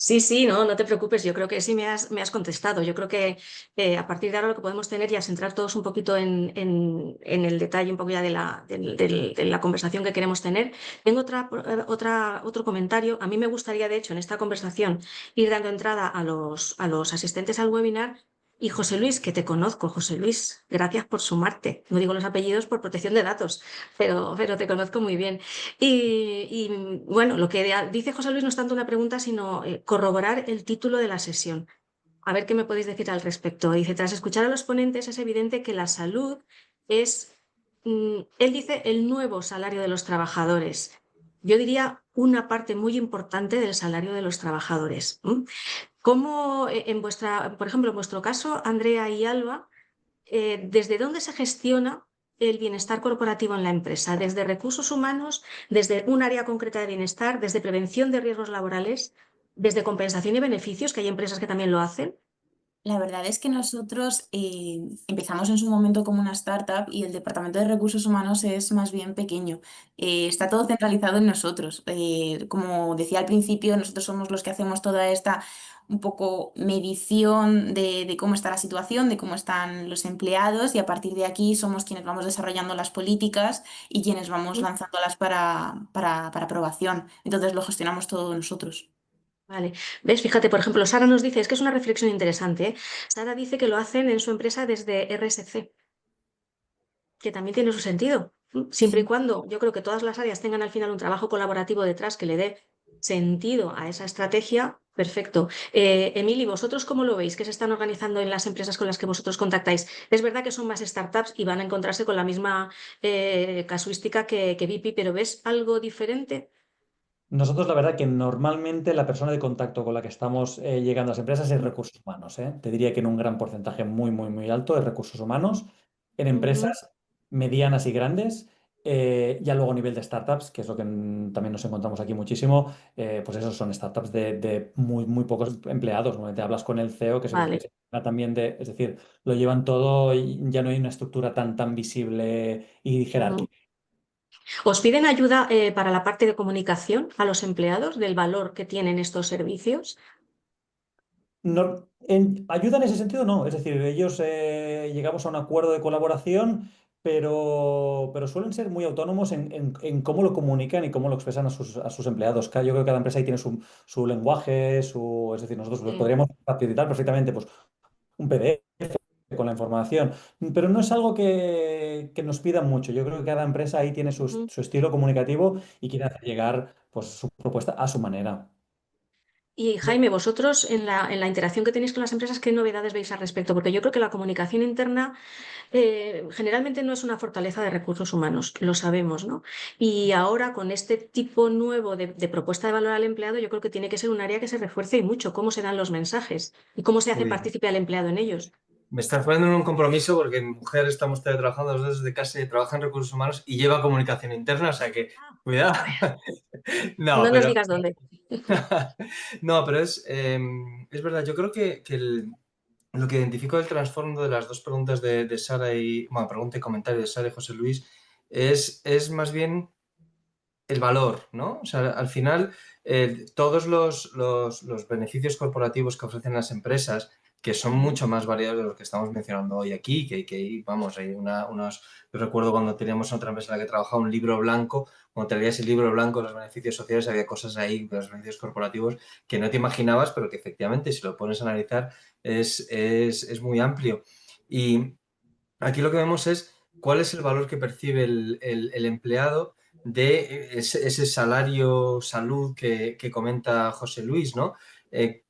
Sí, sí, no, no te preocupes, yo creo que sí me has contestado. Yo creo que a partir de ahora lo que podemos tener ya es entrar todos un poquito en el detalle, un poco ya de la conversación que queremos tener. Tengo otro comentario. A mí me gustaría, de hecho, en esta conversación ir dando entrada a los asistentes al webinar Y José Luis, que te conozco, José Luis, gracias por sumarte. No digo los apellidos por protección de datos, pero te conozco muy bien. Bueno, lo que dice José Luis no es tanto una pregunta, sino corroborar el título de la sesión. A ver qué me podéis decir al respecto. Dice, tras escuchar a los ponentes, es evidente que la salud es, él dice, el nuevo salario de los trabajadores. Yo diría una parte muy importante del salario de los trabajadores. ¿Cómo por ejemplo, en vuestro caso, Andrea y Alba, desde dónde se gestiona el bienestar corporativo en la empresa? ¿Desde recursos humanos, desde un área concreta de bienestar, desde prevención de riesgos laborales, desde compensación y beneficios, que hay empresas que también lo hacen? La verdad es que nosotros empezamos en su momento como una startup y el departamento de recursos humanos es más bien pequeño. Está todo centralizado en nosotros. Como decía al principio, nosotros somos los que hacemos toda esta un poco medición de cómo está la situación, de cómo están los empleados y a partir de aquí somos quienes vamos desarrollando las políticas y quienes vamos lanzándolas para aprobación. Entonces lo gestionamos todo nosotros. Vale, ves, fíjate, por ejemplo, Sara nos dice, es que es una reflexión interesante, ¿eh? Sara dice que lo hacen en su empresa desde RSC, que también tiene su sentido, siempre y cuando yo creo que todas las áreas tengan al final un trabajo colaborativo detrás que le dé sentido a esa estrategia, perfecto. Emily, ¿vosotros cómo lo veis? ¿Qué se están organizando en las empresas con las que vosotros contactáis? Es verdad que son más startups y van a encontrarse con la misma casuística que VIP, pero ¿ves algo diferente? Nosotros, la verdad, que normalmente la persona de contacto con la que estamos llegando a las empresas es recursos humanos, ¿eh? Te diría que en un gran porcentaje muy, muy, muy alto es recursos humanos. En Ujú. empresas medianas y grandes, ya luego a nivel de startups, que es lo que también nos encontramos aquí muchísimo, pues esos son startups de muy, muy pocos empleados. Normalmente hablas con el CEO, que es el que Vale. se encarga también de, es decir, lo llevan todo y ya no hay una estructura tan visible y Ujú. jerárquica. ¿Os piden ayuda para la parte de comunicación a los empleados del valor que tienen estos servicios? No, ayuda en ese sentido, no. Es decir, ellos llegamos a un acuerdo de colaboración, pero suelen ser muy autónomos en cómo lo comunican y cómo lo expresan a sus empleados. Yo creo que cada empresa ahí tiene su lenguaje, es decir, nosotros pues, Sí. podríamos facilitar perfectamente pues, un PDF con la información, pero no es algo que nos pidan mucho. Yo creo que cada empresa ahí tiene Ujú. su estilo comunicativo y quiere hacer llegar pues, su propuesta a su manera. Y Jaime, vosotros en la interacción que tenéis con las empresas, ¿qué novedades veis al respecto? Porque yo creo que la comunicación interna generalmente no es una fortaleza de recursos humanos, lo sabemos, ¿no? Y ahora con este tipo nuevo de propuesta de valor al empleado, yo creo que tiene que ser un área que se refuerce y mucho, cómo se dan los mensajes y cómo se hace Uy, partícipe al empleado en ellos. me estás poniendo en un compromiso porque mi mujer estamos trabajando los dos desde casa y trabaja en recursos humanos y lleva comunicación interna, o sea que cuidado. No, No nos pero digas dónde. no, pero es verdad, yo creo que lo que identifico del trasfondo de las dos preguntas de Sara y, bueno, pregunta y comentario de Sara y José Luis es más bien el valor, ¿no? O sea, al final, todos los beneficios corporativos que ofrecen las empresas, que son mucho más variados de los que estamos mencionando hoy aquí, vamos, hay yo recuerdo cuando teníamos otra empresa en la que trabajaba un libro blanco, cuando te leías el libro blanco de los beneficios sociales, había cosas ahí de los beneficios corporativos que no te imaginabas, pero que efectivamente, si lo pones a analizar, es muy amplio. Y aquí lo que vemos es cuál es el valor que percibe el empleado de ese salario salud que comenta José Luis, ¿no?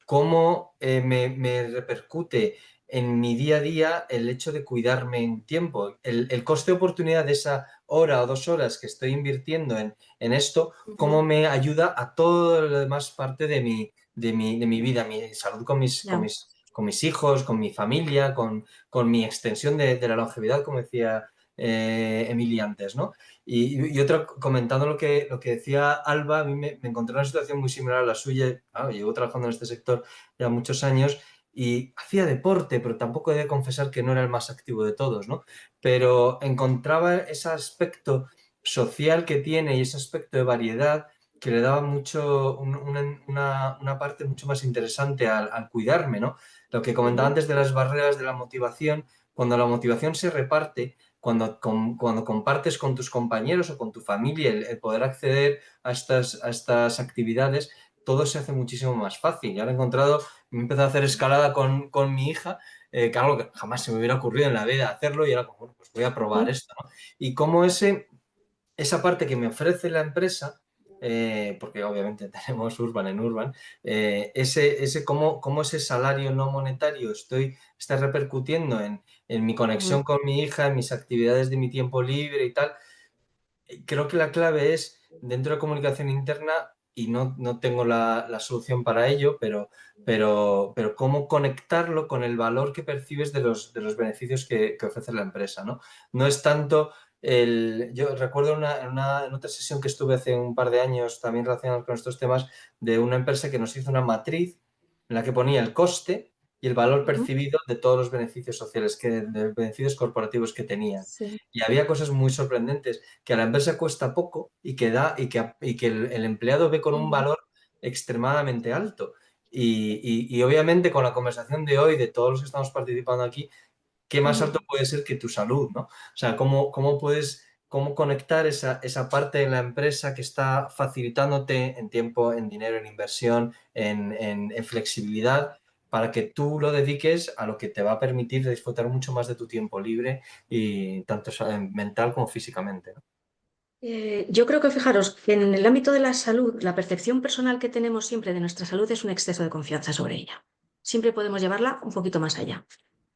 ¿Cómo me repercute en mi día a día el hecho de cuidarme en tiempo? El coste de oportunidad de esa hora o 2 horas que estoy invirtiendo en esto, Ujú. ¿cómo me ayuda a todo lo demás parte de mi vida, mi salud con mis, con Ya. mis, con mis hijos, con mi familia, con mi extensión de la longevidad, como decía Emily antes, ¿no? Y otra, comentando lo que decía Alba, a mí me encontré en una situación muy similar a la suya. Claro, llevo trabajando en este sector ya muchos años y hacía deporte, pero tampoco he de confesar que no era el más activo de todos, ¿no? Pero encontraba ese aspecto social que tiene y ese aspecto de variedad que le daba mucho, una parte mucho más interesante al cuidarme, ¿no? Lo que comentaba Ujú. antes de las barreras de la motivación, cuando la motivación se reparte, cuando compartes con tus compañeros o con tu familia el poder acceder a estas actividades, todo se hace muchísimo más fácil. Yo ahora he encontrado, me he empezado a hacer escalada con mi hija que algo que jamás se me hubiera ocurrido en la vida hacerlo, y era como, bueno, pues voy a probar esto, ¿no? Y cómo esa parte que me ofrece la empresa, porque obviamente tenemos Urban en Urban, cómo ese salario no monetario está repercutiendo en mi conexión con mi hija, en mis actividades de mi tiempo libre y tal. Creo que la clave es dentro de comunicación interna, y no tengo la solución para ello, pero cómo conectarlo con el valor que percibes de los beneficios que ofrece la empresa, ¿no? No es tanto yo recuerdo en otra sesión que estuve hace un par de años también relacionados con estos temas, de una empresa que nos hizo una matriz en la que ponía el coste y el valor percibido de todos los beneficios sociales, de beneficios corporativos que tenían. Sí. Y había cosas muy sorprendentes, que a la empresa cuesta poco y que el empleado ve con un valor extremadamente alto. Y obviamente con la conversación de hoy, de todos los que estamos participando aquí, ¿qué más alto puede ser que tu salud, ¿no? O sea, cómo conectar esa parte de la empresa que está facilitándote en tiempo, en dinero, en inversión, en flexibilidad, para que tú lo dediques a lo que te va a permitir disfrutar mucho más de tu tiempo libre, y tanto mental como físicamente, ¿no? Yo creo que, fijaros, que en el ámbito de la salud, la percepción personal que tenemos siempre de nuestra salud es un exceso de confianza sobre ella. Siempre podemos llevarla un poquito más allá.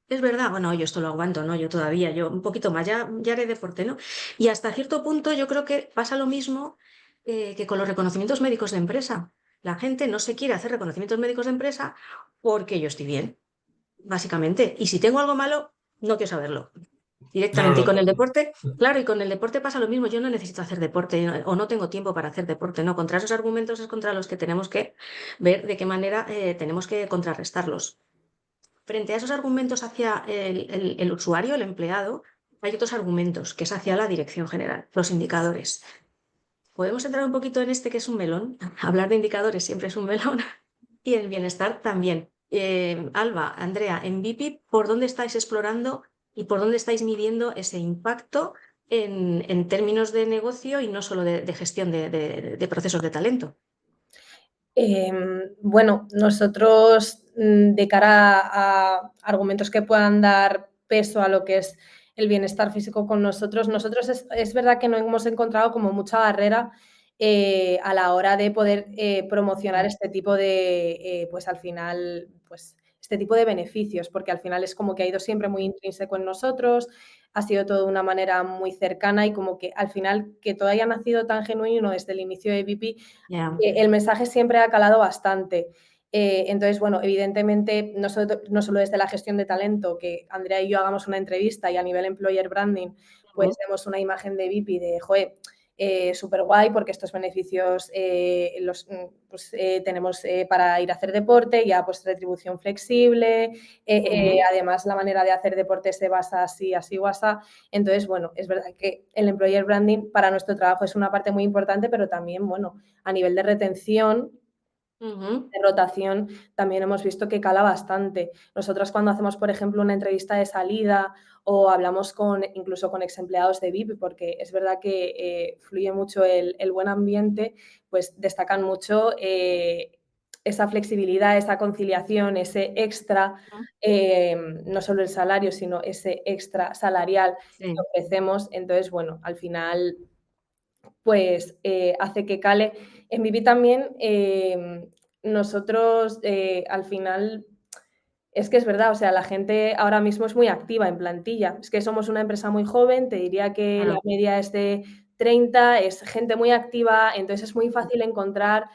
Es verdad, bueno, yo esto lo aguanto, ¿no? Yo todavía, yo un poquito más, ya haré deporte, ¿no? Y hasta cierto punto yo creo que pasa lo mismo que con los reconocimientos médicos de empresa. La gente no se quiere hacer reconocimientos médicos de empresa porque yo estoy bien, básicamente. Y si tengo algo malo, no quiero saberlo No, no, directamente. Y con el deporte, claro, y con el deporte pasa lo mismo. Yo no necesito hacer deporte o no tengo tiempo para hacer deporte, ¿no? Contra esos argumentos es contra los que tenemos que ver de qué manera tenemos que contrarrestarlos. Frente a esos argumentos hacia el usuario, el empleado, hay otros argumentos, que es hacia la dirección general, los indicadores. Podemos entrar un poquito en este que es un melón. Hablar de indicadores siempre es un melón. Y el bienestar también. Alba, Andrea, en VIP, ¿por dónde estáis explorando y por dónde estáis midiendo ese impacto en términos de negocio y no solo de gestión de procesos de talento? Bueno, nosotros, de cara a argumentos que puedan dar peso a lo que es el bienestar físico con nosotros es verdad que no hemos encontrado como mucha barrera a la hora de poder promocionar este tipo de, pues al final, pues este tipo de beneficios, porque al final es como que ha ido siempre muy intrínseco en nosotros, ha sido todo de una manera muy cercana y como que al final que todo haya nacido tan genuino desde el inicio de VIP, Ya. el mensaje siempre ha calado bastante. Entonces, bueno, evidentemente, no solo desde la gestión de talento, que Andrea y yo hagamos una entrevista y a nivel employer branding, pues demos una imagen de VIP de, joder, súper guay porque estos beneficios tenemos para ir a hacer deporte, ya pues retribución flexible, además la manera de hacer deporte se basa así, así o así. Entonces, bueno, es verdad que el employer branding para nuestro trabajo es una parte muy importante, pero también, bueno, a nivel de retención, de rotación, también hemos visto que cala bastante. Nosotros cuando hacemos, por ejemplo, una entrevista de salida o hablamos incluso con ex empleados de VIP, porque es verdad que fluye mucho el buen ambiente, pues destacan mucho esa flexibilidad, esa conciliación, ese extra, no solo el salario, sino ese extra salarial que Sí. ofrecemos. Entonces, bueno, al final pues hace que cale. En Vivi también nosotros al final es que es verdad, o sea, la gente ahora mismo es muy activa en plantilla. Es que somos una empresa muy joven, te diría que la media es de 30, es gente muy activa, entonces es muy fácil encontrar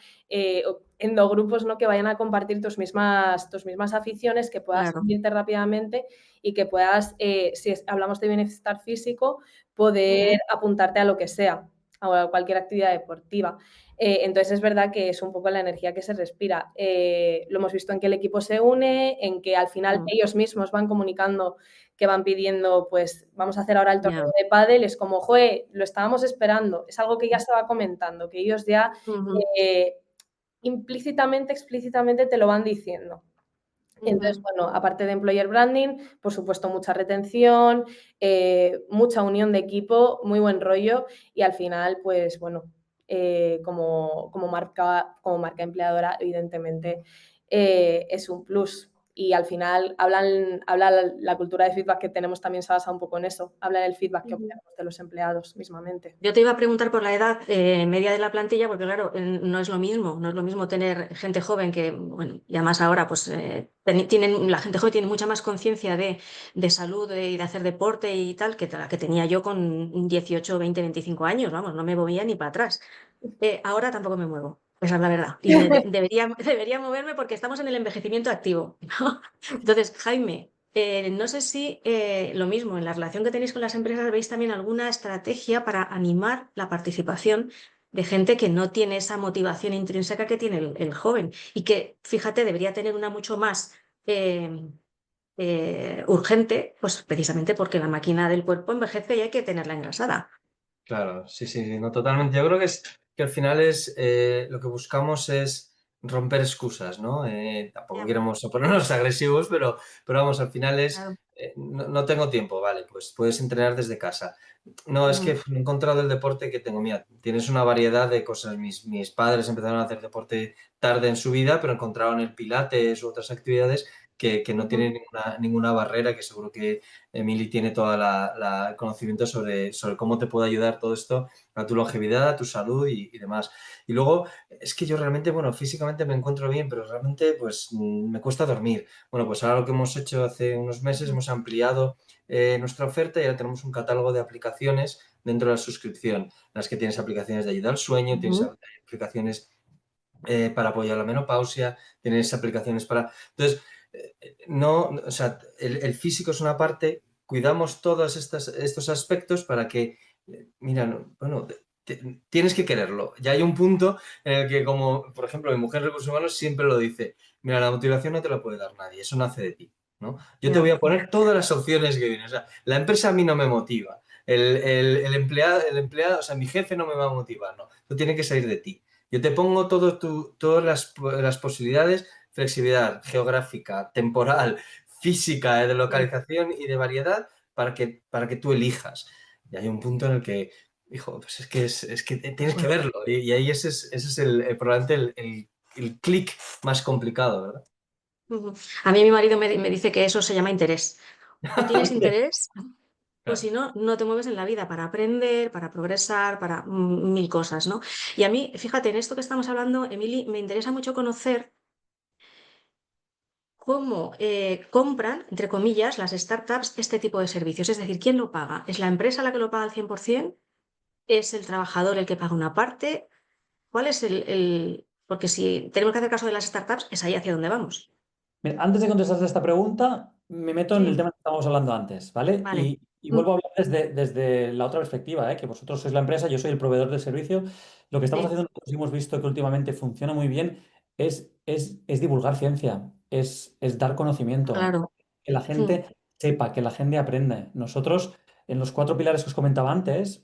endogrupos, ¿no? Que vayan a compartir tus mismas aficiones, que puedas Claro. unirte rápidamente y que puedas, si hablamos de bienestar físico, poder apuntarte a lo que sea, a cualquier actividad deportiva. Entonces es verdad que es un poco la energía que se respira. Lo hemos visto en que el equipo se une, en que al final ellos mismos van comunicando que van pidiendo, pues vamos a hacer ahora el torneo de pádel, es como, joe, lo estábamos esperando, es algo que ya estaba comentando, que ellos ya implícitamente, explícitamente te lo van diciendo. Entonces, bueno, aparte de employer branding, por supuesto, mucha retención, mucha unión de equipo, muy buen rollo y al final, pues bueno, como marca empleadora, evidentemente, es un plus. Y al final habla la cultura de feedback que tenemos también se basa un poco en eso, habla del feedback que obtenemos de los empleados mismamente. Yo te iba a preguntar por la edad media de la plantilla, porque claro, no es lo mismo tener gente joven que, bueno, y además ahora pues la gente joven tiene mucha más conciencia de salud y de hacer deporte y tal, que la que tenía yo con 18, 20, 25 años, vamos, no me movía ni para atrás. Ahora tampoco me muevo, esa es la verdad. Y debería moverme porque estamos en el envejecimiento activo, ¿no? Entonces, Jaime, no sé si lo mismo, en la relación que tenéis con las empresas, veis también alguna estrategia para animar la participación de gente que no tiene esa motivación intrínseca que tiene el joven y que, fíjate, debería tener una mucho más urgente, pues precisamente porque la máquina del cuerpo envejece y hay que tenerla engrasada. Claro, sí, sí, sí, no, totalmente. Yo creo que al final lo que buscamos es romper excusas, ¿no? Tampoco Ya, queremos ponernos agresivos, pero vamos, al final claro. no tengo tiempo, vale, pues puedes entrenar desde casa. No, es que he encontrado el deporte que tengo. Mira, tienes una variedad de cosas. Mis padres empezaron a hacer deporte tarde en su vida, pero encontraron el pilates u otras actividades que no tienen ninguna barrera, que seguro que Emily tiene todo el conocimiento sobre cómo te puede ayudar todo esto a tu longevidad, a tu salud y demás. Y luego, es que yo realmente, bueno, físicamente me encuentro bien, pero realmente pues me cuesta dormir. Bueno, pues ahora lo que hemos hecho hace unos meses, hemos ampliado nuestra oferta y ahora tenemos un catálogo de aplicaciones dentro de la suscripción, en las que tienes aplicaciones de ayuda al sueño, tienes aplicaciones para apoyar la menopausia, tienes aplicaciones para... Entonces, no, o sea, el físico es una parte, cuidamos todos estos aspectos para que, mira, bueno, tienes que quererlo. Ya hay un punto en el que, como por ejemplo, mi mujer en recursos humanos siempre lo dice, mira, la motivación no te la puede dar nadie, eso nace de ti, ¿no? Yo te Ya. voy a poner todas las opciones que vienen. O sea, la empresa a mí no me motiva, el empleado, o sea, mi jefe no me va a motivar, no, eso tiene que salir de ti. Yo te pongo todas las posibilidades, flexibilidad geográfica, temporal, física, de localización y de variedad para que tú elijas. Y hay un punto en el que, hijo, pues es que tienes que verlo. Y ahí ese es probablemente el clic más complicado, ¿verdad? A mí mi marido me dice que eso se llama interés. O tienes interés, o Claro. si no, no te mueves en la vida para aprender, para progresar, para mil cosas, ¿no? Y a mí, fíjate, en esto que estamos hablando, Emily, me interesa mucho conocer cómo compran, entre comillas, las startups este tipo de servicios. Es decir, ¿quién lo paga? ¿Es la empresa la que lo paga al 100%? ¿Es el trabajador el que paga una parte? ¿Cuál es Porque si tenemos que hacer caso de las startups, es ahí hacia donde vamos. Mira, antes de contestarte esta pregunta, me meto en el Sí, tema que estábamos hablando antes, ¿vale? vale. Y vuelvo a hablar desde la otra perspectiva, ¿eh? Que vosotros sois la empresa, yo soy el proveedor del servicio. Lo que estamos Sí, haciendo nosotros y hemos visto que últimamente funciona muy bien es divulgar ciencia, es dar conocimiento, claro. que la Mm. gente sepa, que la gente aprenda. Nosotros, en los 4 pilares que os comentaba antes,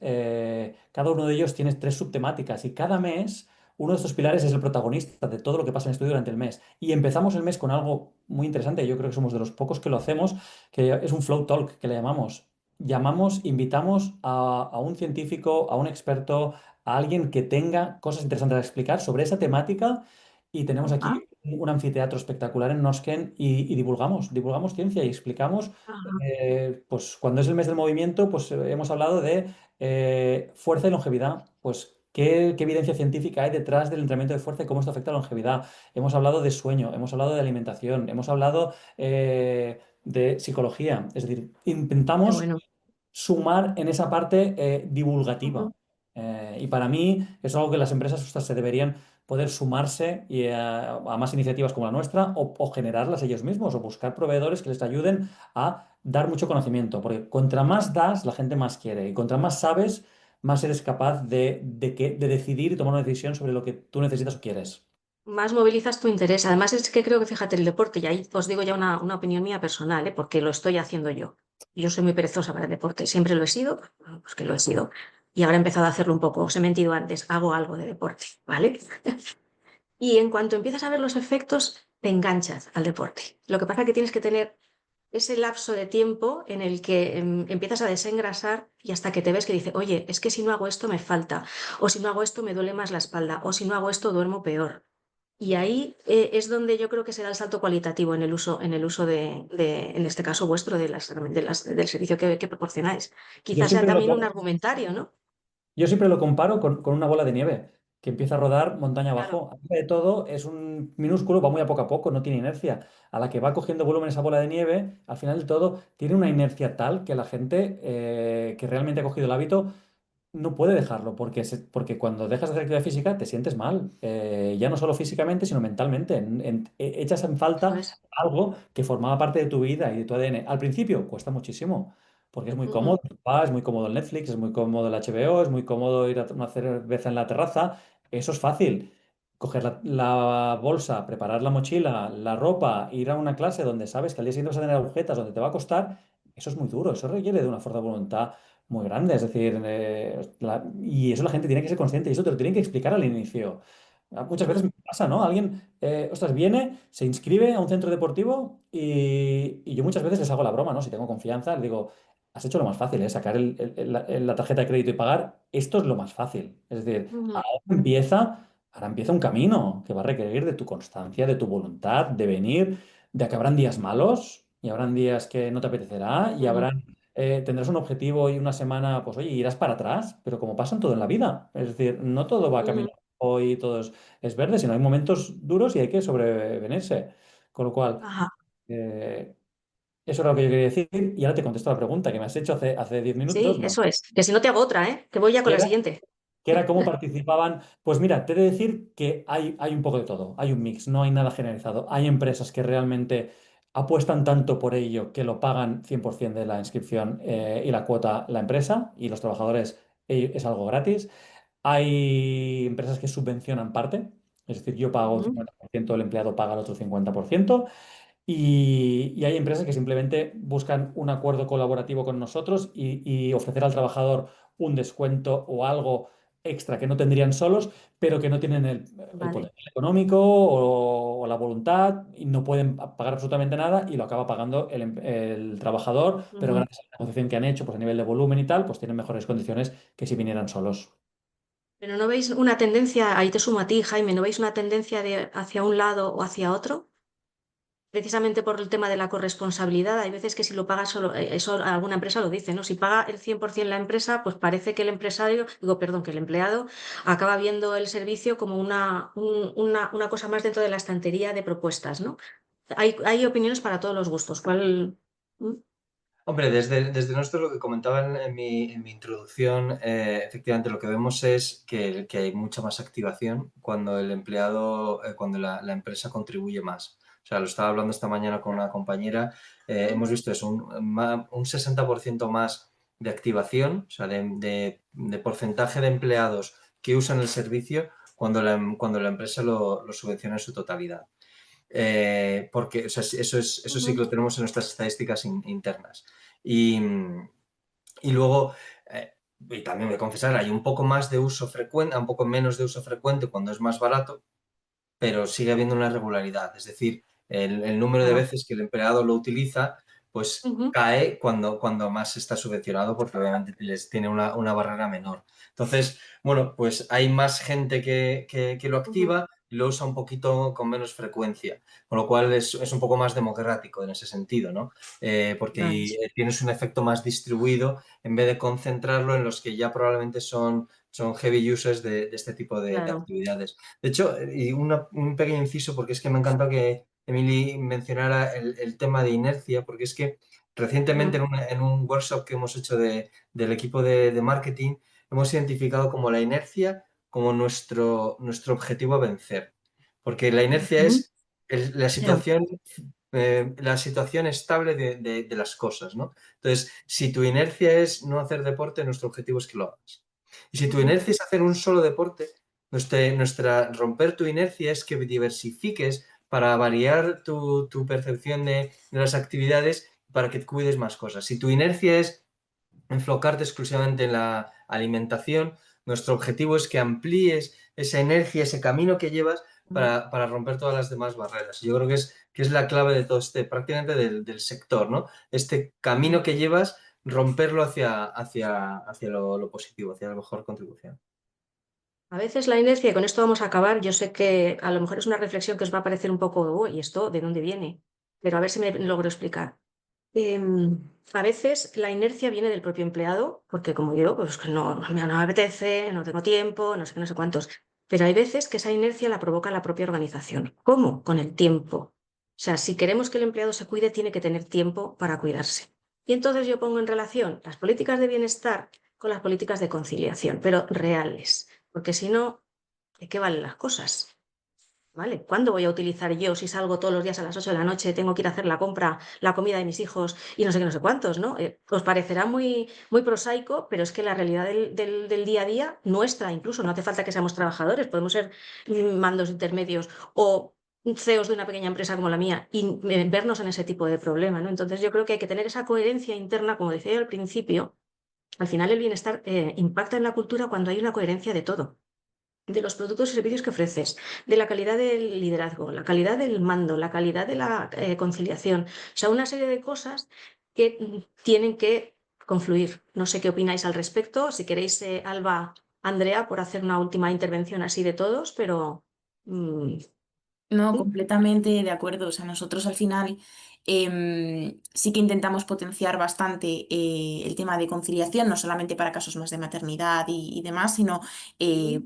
cada uno de ellos tiene 3 subtemáticas y cada mes uno de estos pilares es el protagonista de todo lo que pasa en el estudio durante el mes. Y empezamos el mes con algo muy interesante, yo creo que somos de los pocos que lo hacemos, que es un flow talk, que le llamamos. Invitamos a un científico, a un experto, a alguien que tenga cosas interesantes a explicar sobre esa temática y tenemos Ah, aquí un anfiteatro espectacular en Nosken y divulgamos ciencia y explicamos, ajá. pues cuando es el mes del movimiento, pues hemos hablado de fuerza y longevidad, pues qué evidencia científica hay detrás del entrenamiento de fuerza y cómo esto afecta a la longevidad. Hemos hablado de sueño, hemos hablado de alimentación, hemos hablado de psicología, es decir, Qué intentamos bueno. sumar en esa parte divulgativa. Ujú. Y para mí es algo que las empresas ostras, se deberían poder sumarse a más iniciativas como la nuestra o generarlas ellos mismos o buscar proveedores que les ayuden a dar mucho conocimiento, porque contra más das, la gente más quiere y contra más sabes, más eres capaz de decidir y tomar una decisión sobre lo que tú necesitas o quieres. Más movilizas tu interés. Además, es que creo que, fíjate, el deporte, y ahí os digo ya una opinión mía personal, porque lo estoy haciendo yo. Yo soy muy perezosa para el deporte, siempre lo he sido, pues que lo he sido. Y ahora he empezado a hacerlo un poco, os he mentido antes, hago algo de deporte, ¿vale? Y en cuanto empiezas a ver los efectos, te enganchas al deporte. Lo que pasa es que tienes que tener ese lapso de tiempo en el que empiezas a desengrasar y hasta que te ves que dice, oye, es que si no hago esto me falta, o si no hago esto me duele más la espalda, o si no hago esto duermo peor. Y ahí es donde yo creo que se da el salto cualitativo en el uso en este caso vuestro, del servicio que proporcionáis. Yo Quizás sea siempre lo, también un argumentario, ¿no? Yo siempre lo comparo con una bola de nieve que empieza a rodar montaña Claro. abajo. Arriba de todo es un minúsculo, va muy a poco, no tiene inercia. A la que va cogiendo volumen esa bola de nieve, al final del todo tiene una inercia tal que la gente que realmente ha cogido el hábito no puede dejarlo, porque cuando dejas de hacer actividad física te sientes mal, ya no solo físicamente, sino mentalmente. Echas en Eso falta es. algo que formaba parte de tu vida y de tu ADN. Al principio cuesta muchísimo, porque es muy Ujú, cómodo, es muy cómodo el Netflix, es muy cómodo el HBO, es muy cómodo ir a una cerveza en la terraza. Eso es fácil. Coger la bolsa, preparar la mochila, la ropa, ir a una clase donde sabes que al día siguiente vas a tener agujetas, donde te va a costar, eso es muy duro, eso requiere de una fuerza de voluntad muy grande. Es decir, y eso la gente tiene que ser consciente y eso te lo tienen que explicar al inicio. Muchas veces ujú, me pasa, ¿no? Alguien, ostras, viene, se inscribe a un centro deportivo y yo muchas veces les hago la broma, ¿no? Si tengo confianza, les digo, has hecho lo más fácil, ¿eh? Sacar la tarjeta de crédito y pagar, esto es lo más fácil. Es decir, ujú, ahora empieza un camino que va a requerir de tu constancia, de tu voluntad, de venir, de que habrán días malos y habrán días que no te apetecerá y ujú, tendrás un objetivo y una semana, pues oye, irás para atrás, pero como pasa en todo en la vida. Es decir, no todo va a ujú. caminar hoy, todo es verde, sino hay momentos duros y hay que sobrevenirse. Con lo cual, Ajá. eh, eso era lo que yo quería decir y ahora te contesto la pregunta que me has hecho hace 10 minutos, Sí, ¿no? eso es. Que si no te hago otra, ¿eh? Que voy ya con Que la era, siguiente. que era cómo participaban. Pues mira, te he de decir que hay un poco de todo, hay un mix, no hay nada generalizado. Hay empresas que realmente apuestan tanto por ello que lo pagan 100% de la inscripción y la cuota la empresa y los trabajadores es algo gratis. Hay empresas que subvencionan parte, es decir, yo pago un Ujú, 50%, el empleado paga el otro 50%. Y hay empresas que simplemente buscan un acuerdo colaborativo con nosotros y ofrecer al trabajador un descuento o algo extra que no tendrían solos, pero que no tienen el vale. poder económico o la voluntad y no pueden pagar absolutamente nada y lo acaba pagando el trabajador, pero Ujú. gracias a la negociación que han hecho, pues a nivel de volumen y tal, pues tienen mejores condiciones que si vinieran solos. Pero ¿no veis una tendencia, ahí te sumo a ti, Jaime, ¿no veis una tendencia hacia un lado o hacia otro? Precisamente por el tema de la corresponsabilidad, hay veces que si lo paga solo, eso alguna empresa lo dice, ¿no? Si paga el 100% la empresa, pues parece que el empresario, digo, perdón, que el empleado acaba viendo el servicio como una cosa más dentro de la estantería de propuestas, ¿no? Hay opiniones para todos los gustos. ¿Cuál? ¿Mm? Hombre, desde nosotros lo que comentaba en mi introducción, efectivamente lo que vemos es que hay mucha más activación cuando el empleado, cuando la empresa contribuye más. O sea, lo estaba hablando esta mañana con una compañera, hemos visto eso, un 60% más de activación, o sea, de porcentaje de empleados que usan el servicio cuando la empresa lo subvenciona en su totalidad. Porque o sea, eso sí que Ujú, lo tenemos en nuestras estadísticas internas. Y, y luego, y también voy a confesar, hay un poco más de uso frecuente, un poco menos de uso frecuente cuando es más barato, pero sigue habiendo una regularidad. Es decir, el número de claro. veces que el empleado lo utiliza, pues Ujú, cae cuando más está subvencionado, porque obviamente les tiene una barrera menor. Entonces, bueno, pues hay más gente que lo ujú, activa y lo usa un poquito con menos frecuencia, con lo cual es un poco más democrático en ese sentido, ¿no? Porque ya ves. tienes un efecto más distribuido en vez de concentrarlo en los que ya probablemente son heavy users de este tipo de Claro. actividades. De hecho, y un pequeño inciso, porque es que me encantó que Emily mencionara el tema de inercia, porque es que recientemente Ujú, en un workshop que hemos hecho del equipo de marketing, hemos identificado como la inercia como nuestro objetivo a vencer. Porque la inercia ujú, es la ya. situación estable de las cosas, ¿no? Entonces, si tu inercia es no hacer deporte, nuestro objetivo es que lo hagas. Y si tu Ujú, inercia es hacer un solo deporte, romper tu inercia es que diversifiques para variar tu percepción de las actividades para que cuides más cosas. Si tu inercia es enfocarte exclusivamente en la alimentación, nuestro objetivo es que amplíes esa energía, ese camino que llevas ujú. para romper todas las demás barreras. Yo creo que es la clave de todo prácticamente del sector, ¿no? Este camino que llevas, romperlo hacia lo positivo, hacia la mejor contribución. A veces la inercia, y con esto vamos a acabar, yo sé que a lo mejor es una reflexión que os va a parecer un poco, uy, ¿esto de dónde viene? Pero a ver si me logro explicar. A veces la inercia viene del propio empleado, porque como yo, pues que no me apetece, no tengo tiempo, no sé qué, no sé cuántos. Pero hay veces que esa inercia la provoca la propia organización. ¿Cómo? Con el tiempo. O sea, si queremos que el empleado se cuide, tiene que tener tiempo para cuidarse. Y entonces yo pongo en relación las políticas de bienestar con las políticas de conciliación, pero reales, porque si no, ¿de qué valen las cosas? ¿Vale? ¿Cuándo voy a utilizar yo si salgo todos los días a las 8 de la noche, tengo que ir a hacer la compra, la comida de mis hijos y no sé qué, no sé cuántos, ¿no? Os parecerá muy, muy prosaico, pero es que la realidad del día a día, nuestra incluso, no hace falta que seamos trabajadores, podemos ser mandos intermedios o CEOs de una pequeña empresa como la mía y vernos en ese tipo de problema, ¿no? Entonces yo creo que hay que tener esa coherencia interna, como decía yo al principio, al final el bienestar impacta en la cultura cuando hay una coherencia de todo, de los productos y servicios que ofreces, de la calidad del liderazgo, la calidad del mando, la calidad de la conciliación. O sea, una serie de cosas que tienen que confluir. No sé qué opináis al respecto. Si queréis, Alba, Andrea, por hacer una última intervención así de todos, pero No, sí. completamente de acuerdo. O sea, nosotros al final sí que intentamos potenciar bastante el tema de conciliación, no solamente para casos más de maternidad y demás, sino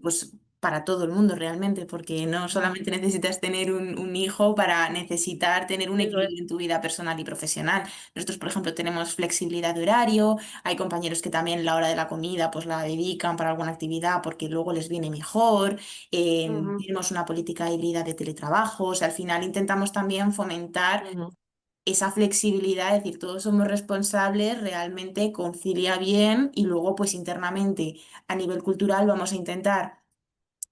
pues para todo el mundo realmente, porque no Ah, solamente necesitas tener un hijo para necesitar tener un eso es. equilibrio en tu vida personal y profesional. Nosotros, por ejemplo, tenemos flexibilidad de horario, hay compañeros que también la hora de la comida pues la dedican para alguna actividad porque luego les viene mejor. Ujú, Tenemos una política híbrida de teletrabajo, o sea, al final intentamos también fomentar ujú, esa flexibilidad, es decir, todos somos responsables, realmente concilia bien y luego pues internamente a nivel cultural vamos a intentar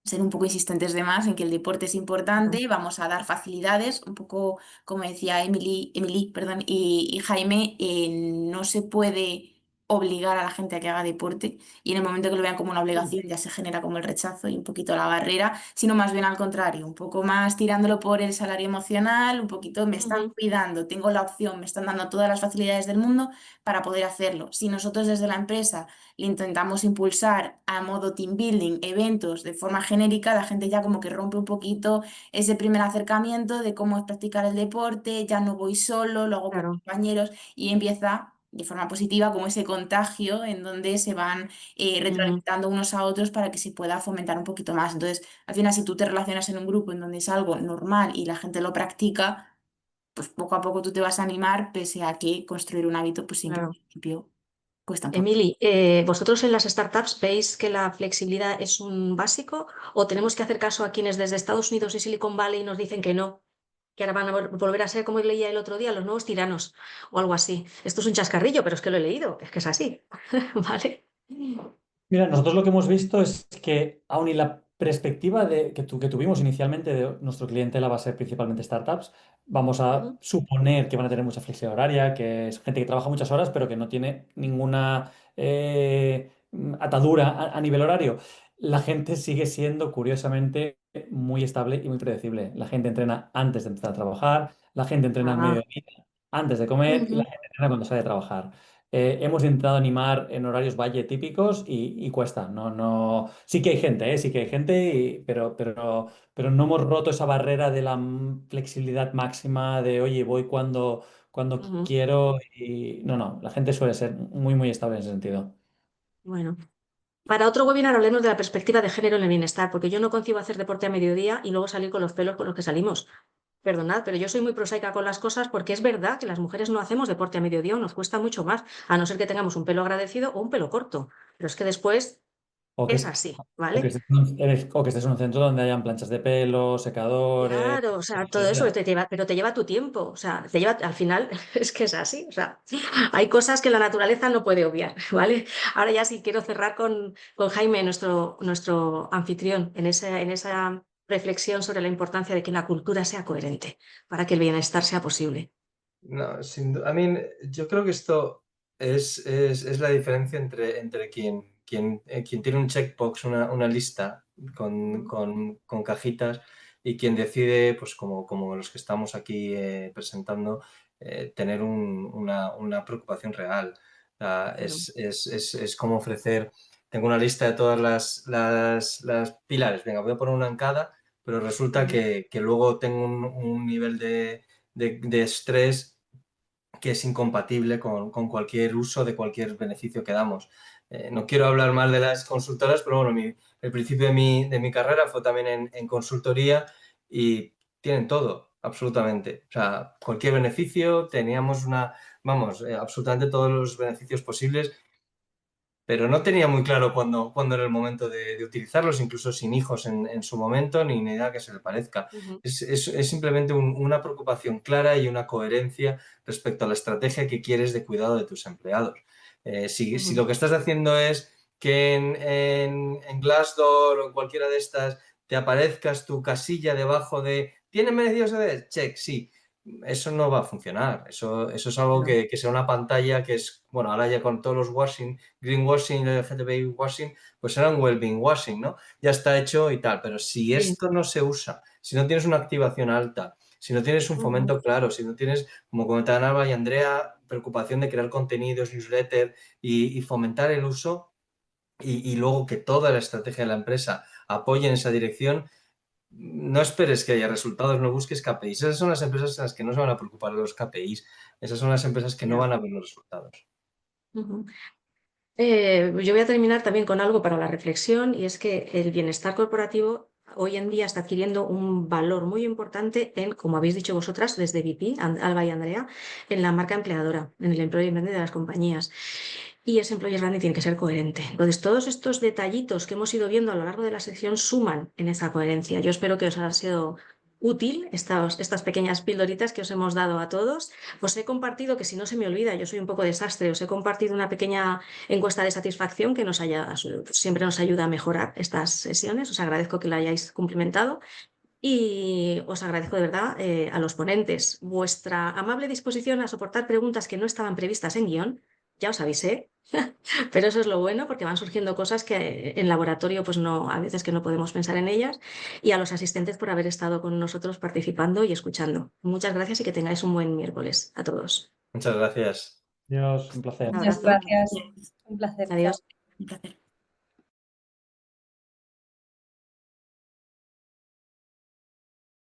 ser un poco insistentes de más en que el deporte es ujú, importante, vamos a dar facilidades, un poco como decía Emily, perdón, y Jaime, no se puede obligar a la gente a que haga deporte y en el momento que lo vean como una ujú, obligación ya se genera como el rechazo y un poquito la barrera, sino más bien al contrario, un poco más tirándolo por el salario emocional, un poquito me están ujú. cuidando, tengo la opción, me están dando todas las facilidades del mundo para poder hacerlo. Si nosotros desde la empresa le intentamos impulsar a modo team building, eventos de forma genérica, la gente ya como que rompe un poquito ese primer acercamiento de cómo es practicar el deporte, ya no voy solo, lo hago con Claro. compañeros y empieza de forma positiva como ese contagio en donde se van Ujú, retroalimentando unos a otros para que se pueda fomentar un poquito más. Entonces, al final, si tú te relacionas en un grupo en donde es algo normal y la gente lo practica, pues poco a poco tú te vas a animar, pese a que construir un hábito, pues siempre al claro. principio cuesta un poco. Emily, ¿vosotros en las startups veis que la flexibilidad es un básico o tenemos que hacer caso a quienes desde Estados Unidos y Silicon Valley nos dicen que no, que ahora van a volver a ser, como leía el otro día, los nuevos tiranos o algo así? Esto es un chascarrillo, pero es que lo he leído, es que es así, ¿vale? Mira, nosotros lo que hemos visto es que, aun y la perspectiva que tuvimos inicialmente de nuestro clientela va a ser principalmente startups, vamos a Ujú, suponer que van a tener mucha flexibilidad horaria, que es gente que trabaja muchas horas, pero que no tiene ninguna atadura a nivel horario. La gente sigue siendo, curiosamente, muy estable y muy predecible. La gente entrena antes de empezar a trabajar, la gente entrena al ah, mediodía antes de comer y la ujú, gente entrena cuando sale de trabajar. Hemos intentado animar en horarios valle típicos y cuesta. No, no. Sí que hay gente, sí que hay gente, pero no hemos roto esa barrera de la flexibilidad máxima de, oye, voy cuando ujú. quiero y no, no. La gente suele ser muy, muy estable en ese sentido. Bueno, para otro webinar hablemos de la perspectiva de género en el bienestar, porque yo no concibo hacer deporte a mediodía y luego salir con los pelos con los que salimos. Perdonad, pero yo soy muy prosaica con las cosas porque es verdad que las mujeres no hacemos deporte a mediodía o nos cuesta mucho más, a no ser que tengamos un pelo agradecido o un pelo corto. Pero es que después O que, es así, o que ¿vale? estés o que estés en un centro donde hayan planchas de pelo, secadores. Claro, o sea, todo eso te lleva, pero te lleva tu tiempo, o sea, te lleva, al final es que es así, o sea, hay cosas que la naturaleza no puede obviar, ¿vale? Ahora ya sí quiero cerrar con Jaime, nuestro anfitrión, en esa reflexión sobre la importancia de que la cultura sea coherente para que el bienestar sea posible. No, a mí, yo creo que esto es la diferencia entre quien tiene un checkbox, una lista Mm, con cajitas y quien decide, pues como los que estamos aquí presentando, tener una preocupación real. claro. Es como ofrecer tengo una lista de todas las pilares, venga, voy a poner una en cada, pero resulta que luego tengo un nivel de estrés que es incompatible con cualquier uso de cualquier beneficio que damos. No quiero hablar mal de las consultoras, pero bueno, el principio de mi carrera fue también en consultoría y tienen todo, absolutamente. O sea, cualquier beneficio, teníamos absolutamente todos los beneficios posibles, pero no tenía muy claro cuándo era el momento de utilizarlos, incluso sin hijos en su momento, ni nada que se le parezca. Ujú. Es simplemente una preocupación clara y una coherencia respecto a la estrategia que quieres de cuidado de tus empleados. Si lo que estás haciendo es que en Glassdoor o en cualquiera de estas te aparezcas tu casilla debajo de ¿tienen beneficios de check? Sí. Eso no va a funcionar. Eso es algo No. que sea una pantalla que es, bueno, ahora ya con todos los greenwashing, LGTBI washing, pues será un well-being washing, ¿no? Ya está hecho y tal. Pero si Sí. esto no se usa, si no tienes una activación alta, si no tienes un fomento claro, si no tienes, como comentaban Alba y Andrea, preocupación de crear contenidos, newsletter y fomentar el uso y luego que toda la estrategia de la empresa apoye en esa dirección, no esperes que haya resultados, no busques KPIs. Esas son las empresas en las que no se van a preocupar de los KPIs. Esas son las empresas que no Ya. van a ver los resultados. Ujú. Yo voy a terminar también con algo para la reflexión y es que el bienestar corporativo hoy en día está adquiriendo un valor muy importante en, como habéis dicho vosotras desde VP, Alba y Andrea, en la marca empleadora, en el employer branding de las compañías. Y ese employer branding tiene que ser coherente. Entonces, todos estos detallitos que hemos ido viendo a lo largo de la sección suman en esa coherencia. Yo espero que os haya sido útil estas pequeñas pildoritas que os hemos dado a todos. Os he compartido, que si no se me olvida, yo soy un poco desastre, os he compartido una pequeña encuesta de satisfacción que siempre nos ayuda a mejorar estas sesiones. Os agradezco que la hayáis cumplimentado. Y os agradezco de verdad a los ponentes vuestra amable disposición a soportar preguntas que no estaban previstas en guión. Ya os avisé, pero eso es lo bueno porque van surgiendo cosas que en laboratorio pues no, a veces que no podemos pensar en ellas. Y a los asistentes por haber estado con nosotros participando y escuchando. Muchas gracias y que tengáis un buen miércoles a todos. Muchas gracias. Dios, un placer. Un Muchas abrazo. gracias. Un placer. Chao. Adiós. Un placer.